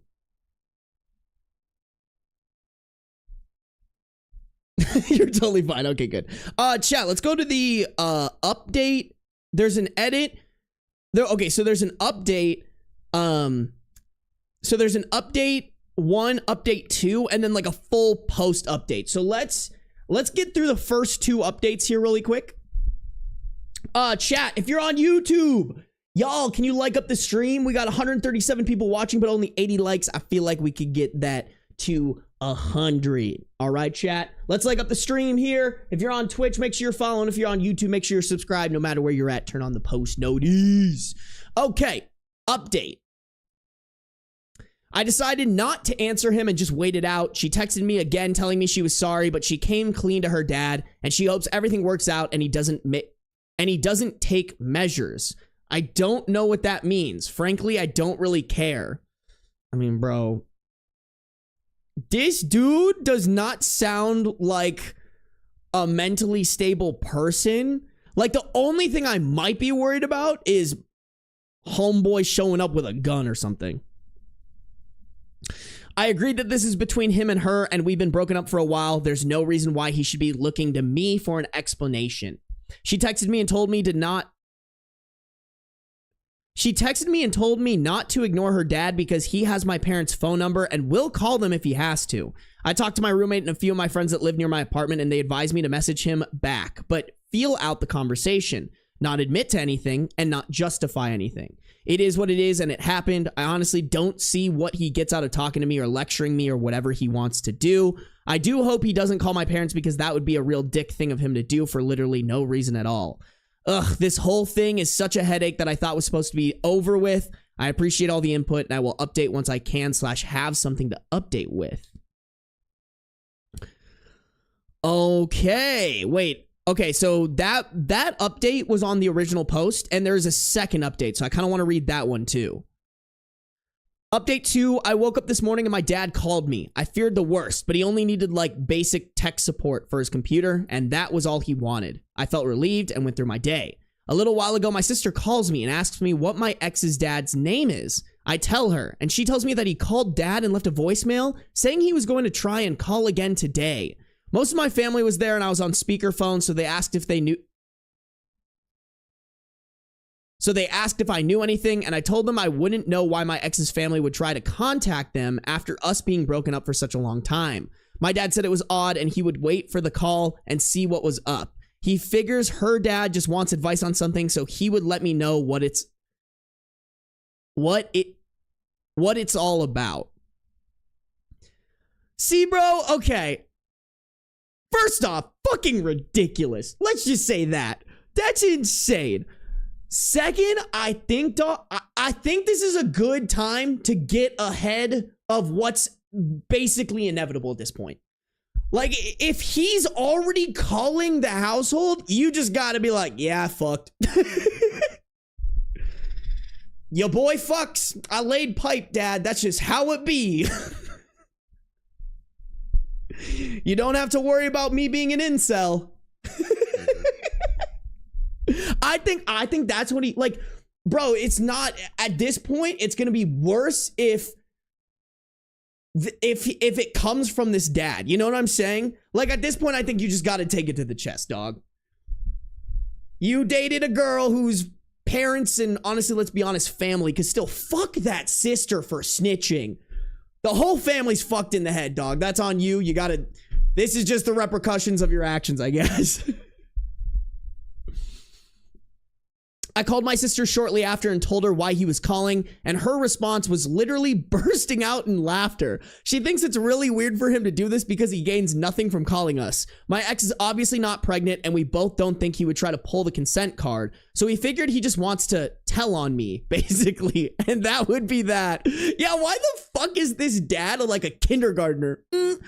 You're totally fine. Okay, good. Chat, let's go to the update. There's an edit. Okay, so there's an update. So there's an update 1, update 2, and then like a full post update. So let's get through the first 2 updates here really quick. Chat, if you're on YouTube, y'all, can you like up the stream? We got 137 people watching, but only 80 likes. I feel like we could get that to 100. All right, chat, let's like up the stream here. If you're on Twitch, make sure you're following. If you're on YouTube, make sure you're subscribed. No matter where you're at, turn on the post notice. Okay, update. I decided not to answer him and just wait it out. She texted me again telling me she was sorry, but she came clean to her dad and she hopes everything works out and he doesn't take measures. I don't know what that means. Frankly, I don't really care. I mean, bro, this dude does not sound like a mentally stable person. Like, the only thing I might be worried about is homeboy showing up with a gun or something. I agreed that this is between him and her, and we've been broken up for a while. There's no reason why he should be looking to me for an explanation. She texted me and told me not to ignore her dad because he has my parents' phone number and will call them if he has to. I talked to my roommate and a few of my friends that live near my apartment, and they advised me to message him back, but feel out the conversation, not admit to anything, and not justify anything. It is what it is, and it happened. I honestly don't see what he gets out of talking to me or lecturing me or whatever he wants to do. I do hope he doesn't call my parents because that would be a real dick thing of him to do for literally no reason at all. Ugh, this whole thing is such a headache that I thought was supposed to be over with. I appreciate all the input, and I will update once I can / have something to update with. Okay, wait. Okay, so that update was on the original post, and there's a second update, so I kind of want to read that one too. Update 2, I woke up this morning and my dad called me. I feared the worst, but he only needed like basic tech support for his computer, and that was all he wanted. I felt relieved and went through my day. A little while ago, my sister calls me and asks me what my ex's dad's name is. I tell her, and she tells me that he called dad and left a voicemail saying he was going to try and call again today. Most of my family was there and I was on speakerphone, so they asked if they knew. So they asked if I knew anything, and I told them I wouldn't know why my ex's family would try to contact them after us being broken up for such a long time. My dad said it was odd and he would wait for the call and see what was up. He figures her dad just wants advice on something, so he would let me know what it's all about. See, bro, okay. First off, fucking ridiculous. Let's just say that. That's insane. Second, I think this is a good time to get ahead of what's basically inevitable at this point. Like, if he's already calling the household, you just gotta be like, yeah, I fucked. Your boy fucks. I laid pipe, dad. That's just how it be. You don't have to worry about me being an incel. I think that's what he, like, bro, it's not, at this point, it's gonna be worse if it comes from this dad. You know what I'm saying? Like, at this point, I think you just gotta take it to the chest, dog. You dated a girl whose parents and, honestly, let's be honest, family could still fuck that sister for snitching. The whole family's fucked in the head, dog. That's on you. You gotta, this is just the repercussions of your actions, I guess. I called my sister shortly after and told her why he was calling, and her response was literally bursting out in laughter. She thinks it's really weird for him to do this because he gains nothing from calling us. My ex is obviously not pregnant, and we both don't think he would try to pull the consent card, so he figured he just wants to tell on me, basically, and that would be that. Yeah, why the fuck is this dad like a kindergartner? I'm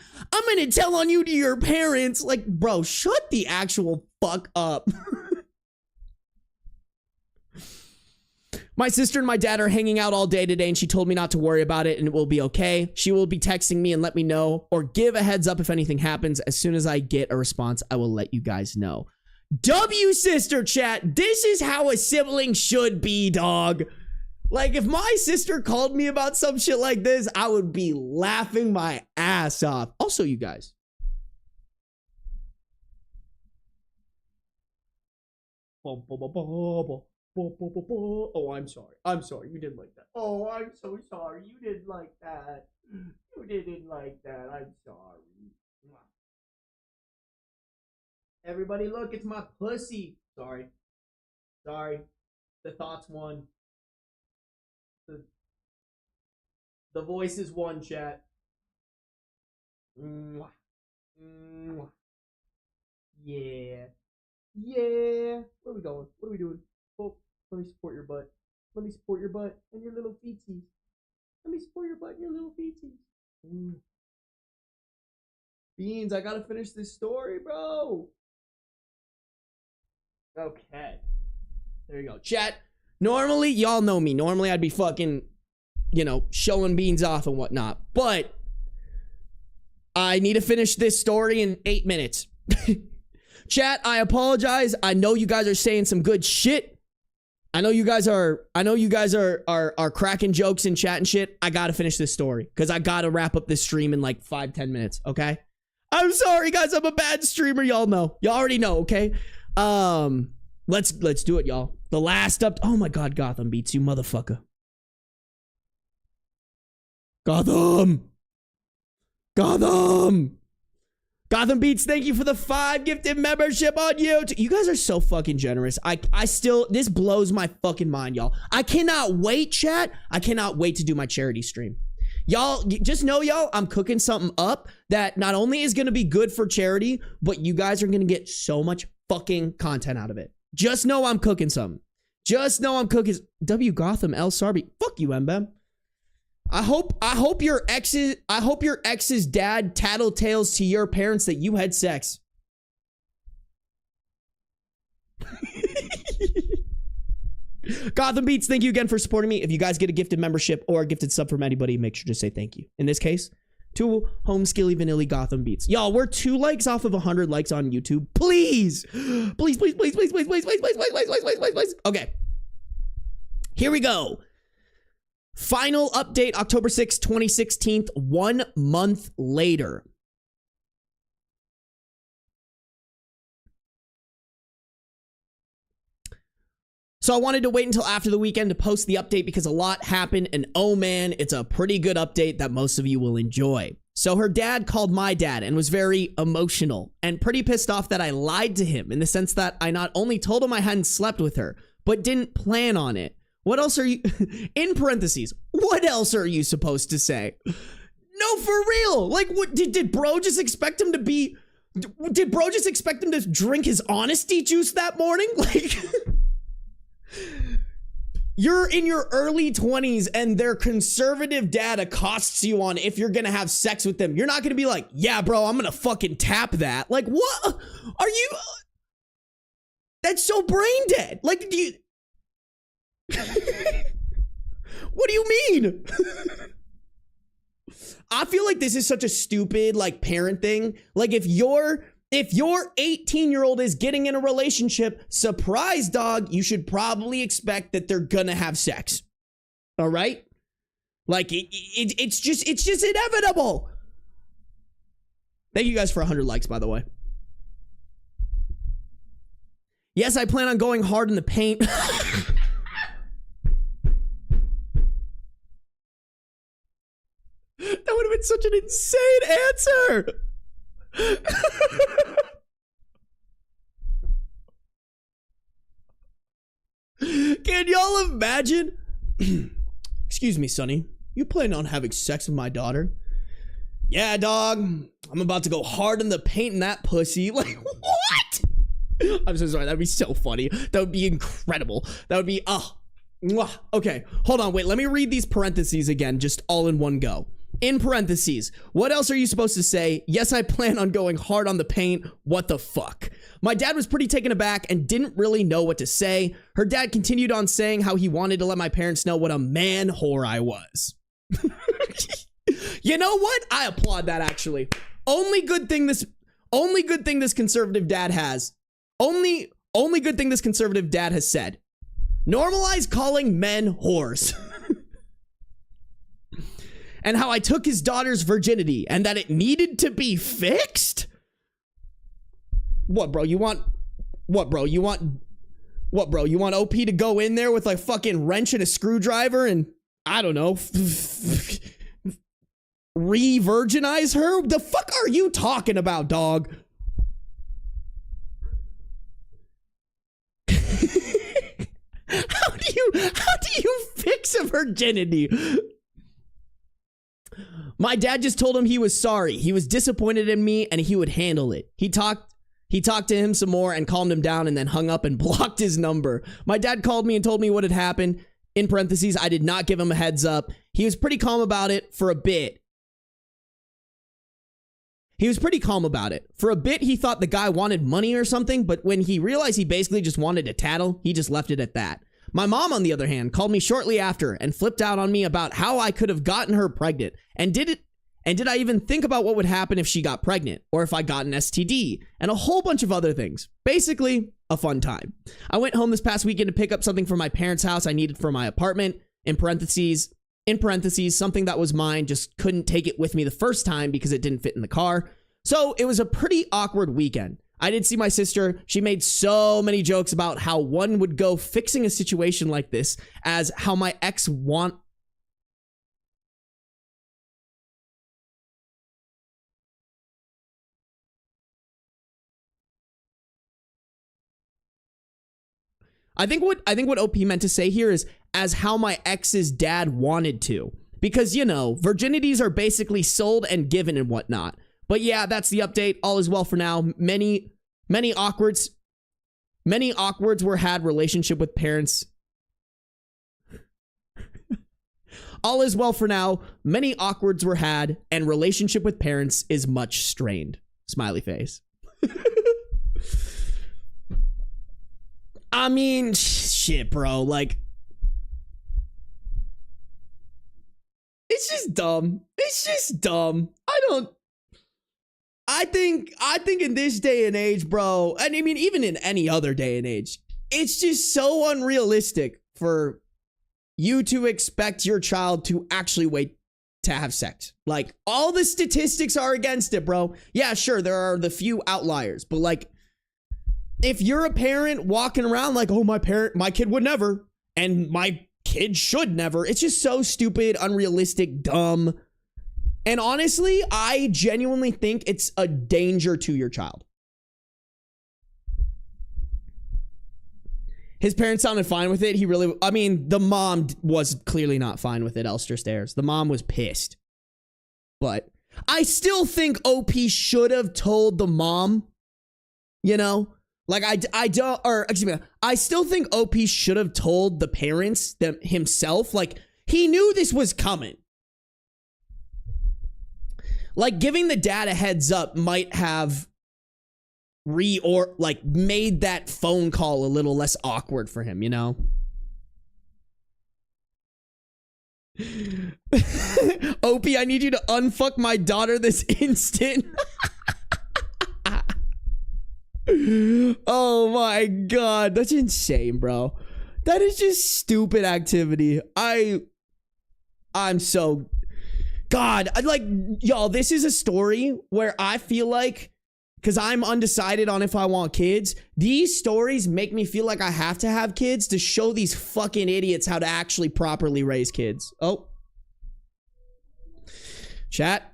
gonna tell on you to your parents. Like, bro, shut the actual fuck up. My sister and my dad are hanging out all day today, and she told me not to worry about it and it will be okay. She will be texting me and let me know, or give a heads up if anything happens. As soon as I get a response, I will let you guys know. W sister chat, this is how a sibling should be, dog. Like, if my sister called me about some shit like this, I would be laughing my ass off. Also, you guys. Oh, I'm sorry. I'm sorry. You didn't like that. Oh, I'm so sorry. You didn't like that. You didn't like that. I'm sorry. Everybody, look. It's my pussy. Sorry. Sorry. The thoughts won. The voices won, chat. Yeah. Yeah. Where are we going? What are we doing? Oh, let me support your butt. Let me support your butt and your little feeties. Let me support your butt and your little feeties. Beans, I gotta finish this story, bro. Okay. There you go. Chat. Normally, y'all know me. Normally, I'd be fucking, you know, showing Beans off and whatnot. But I need to finish this story in 8 minutes. Chat, I apologize. I know you guys are saying some good shit. I know you guys are cracking jokes in chat and shit. I gotta finish this story because I gotta wrap up this stream in like 5-10 minutes. Okay. I'm sorry, guys. I'm a bad streamer. Y'all know. Y'all already know. Okay. Let's do it, y'all. The last up. Oh my God, Gotham beats you, motherfucker. Gotham. Gotham Beats, thank you for the 5 gifted membership on YouTube. You guys are so fucking generous. I still, this blows my fucking mind, y'all. I cannot wait, chat. I cannot wait to do my charity stream. Y'all, just know, y'all, I'm cooking something up that not only is going to be good for charity, but you guys are going to get so much fucking content out of it. Just know I'm cooking something. Just know I'm cooking. W Gotham L Sarby. Fuck you, Mbem. I hope your ex's dad tattletales to your parents that you had sex. Gotham Beats, thank you again for supporting me. If you guys get a gifted membership or a gifted sub from anybody, make sure to say thank you. In this case, to Homeskilly Vanilli Gotham Beats. Y'all, we're 2 likes off of 100 likes on YouTube. Please. Please. Okay. Here we go. Final update, October 6th, 2016, 1 month later. So I wanted to wait until after the weekend to post the update because a lot happened, and oh man, it's a pretty good update that most of you will enjoy. So her dad called my dad and was very emotional and pretty pissed off that I lied to him in the sense that I not only told him I hadn't slept with her, but didn't plan on it. What else are you, in parentheses, what else are you supposed to say? No, for real. Like, what, did bro just expect him to be, did bro just expect him to drink his honesty juice that morning? Like, you're in your early 20s and their conservative dad accosts you on if you're gonna have sex with them. You're not gonna be like, yeah, bro, I'm gonna fucking tap that. Like, what? Are you, that's so brain dead. Like, do you, what do you mean? I feel like this is such a stupid like parent thing. Like if your 18-year-old is getting in a relationship, surprise dog, you should probably expect that they're gonna have sex. All right? Like it's just inevitable. Thank you guys for 100 likes, by the way. Yes, I plan on going hard in the paint. That would have been such an insane answer. Can y'all imagine? Excuse me, Sonny. You planning on having sex with my daughter? Yeah, dog. I'm about to go hard in the paint in that pussy. Like, what? I'm so sorry. That'd be so funny. That would be incredible. That would be, okay. Hold on. Wait, let me read these parentheses again, just all in one go. In parentheses, what else are you supposed to say? Yes, I plan on going hard on the paint. What the fuck? My dad was pretty taken aback and didn't really know what to say. Her dad continued on saying how he wanted to let my parents know what a man whore I was. You know what? I applaud that, actually. Only good thing this conservative dad has. Only good thing this conservative dad has said. Normalize calling men whores. And how I took his daughter's virginity and that it needed to be fixed? What, bro? You want OP to go in there with like fucking wrench and a screwdriver and I don't know, re-virginize her? The fuck are you talking about, dog? How do you fix a virginity? My dad just told him he was sorry. He was disappointed in me and he would handle it. He talked to him some more and calmed him down and then hung up and blocked his number. My dad called me and told me what had happened. In parentheses, I did not give him a heads up. He was pretty calm about it for a bit. For a bit, he thought the guy wanted money or something, but when he realized he basically just wanted to tattle, he just left it at that. My mom, on the other hand, called me shortly after and flipped out on me about how I could have gotten her pregnant. And did I even think about what would happen if she got pregnant or if I got an STD and a whole bunch of other things. Basically, a fun time. I went home this past weekend to pick up something from my parents' house I needed for my apartment. In parentheses, something that was mine, just couldn't take it with me the first time because it didn't fit in the car. So it was a pretty awkward weekend. I did see my sister. She made so many jokes about how one would go fixing a situation like this as how my ex I think what OP meant to say here is as how my ex's dad wanted to. Because, you know, virginities are basically sold and given and whatnot. But yeah, that's the update. All is well for now. Many awkwards were had relationship with parents. All is well for now. Many awkwards were had and relationship with parents is much strained. Smiley face. I mean, shit, bro. Like, it's just dumb. I think in this day and age, bro, and I mean, even in any other day and age, it's just so unrealistic for you to expect your child to actually wait to have sex. Like, all the statistics are against it, bro. Yeah, sure, there are the few outliers, but like, if you're a parent walking around like, oh, my kid would never, and my kid should never, it's just so stupid, unrealistic, dumb. And honestly, I genuinely think it's a danger to your child. His parents sounded fine with it. The mom was clearly not fine with it, Elster Stairs. The mom was pissed. But I still think OP should have told the mom, you know? Like, I still think OP should have told the parents himself. Like, he knew this was coming. Like, giving the dad a heads up might have made that phone call a little less awkward for him, you know? OP, I need you to unfuck my daughter this instant. Oh my god, that's insane, bro. That is just stupid activity. I'm so... God, y'all, this is a story where I feel like, because I'm undecided on if I want kids, these stories make me feel like I have to have kids to show these fucking idiots how to actually properly raise kids. Oh. Chat,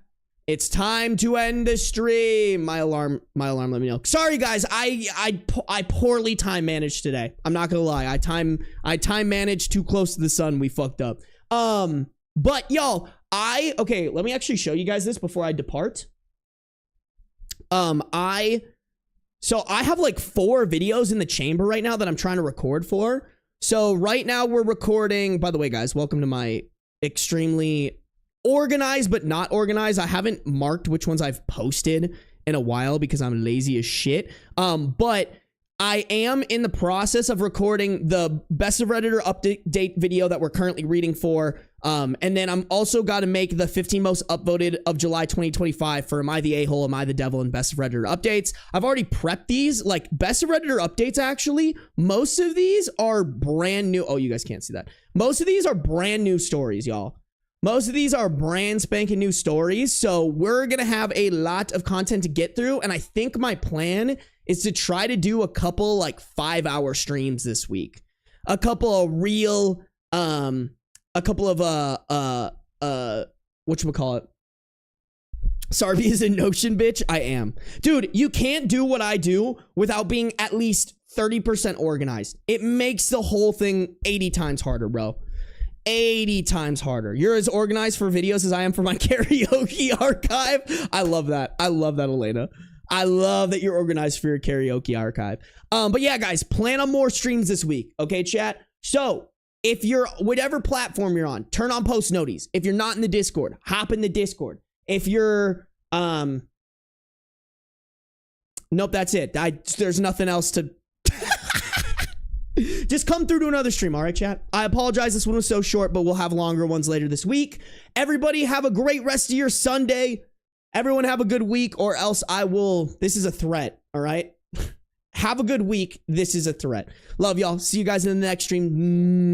It's time to end the stream. My alarm let me know. Sorry guys, I poorly time managed today. I'm not gonna lie. I time managed too close to the sun. We fucked up. But y'all, okay, let me actually show you guys this before I depart. So I have like 4 videos in the chamber right now that I'm trying to record for. So right now we're recording, by the way, guys, welcome to my extremely organized but not organized. I haven't marked which ones I've posted in a while because I'm lazy as shit. But I am in the process of recording the Best of Redditor update video that we're currently reading for. And then I'm also got to make the 15 most upvoted of July 2025 for Am I the A-hole, Am I the Devil, and Best of Redditor updates. I've already prepped these, like Best of Redditor updates actually. Most of these are brand new. Oh, you guys can't see that. Most of these are brand new stories, y'all. Most of these are brand spanking new stories. So we're going to have a lot of content to get through. And I think my plan is to try to do a couple like 5-hour streams this week. A couple of real, a couple of, whatchamacallit? Sarby is a Notion bitch. I am. Dude, you can't do what I do without being at least 30% organized. It makes the whole thing 80 times harder, bro. 80 times harder. You're as organized for videos as I am for my karaoke archive. I love that. I love that, Elena. I love that you're organized for your karaoke archive. But yeah, guys, plan on more streams this week. Okay, chat? So if you're, whatever platform you're on, turn on post noties. If you're not in the Discord, hop in the Discord. If you're, nope, that's it. There's nothing else to, just come through to another stream. All right, chat? I apologize. This one was so short, but we'll have longer ones later this week. Everybody have a great rest of your Sunday. Everyone have a good week, or else I will, this is a threat. All right? Have a good week. This is a threat. Love y'all. See you guys in the next stream.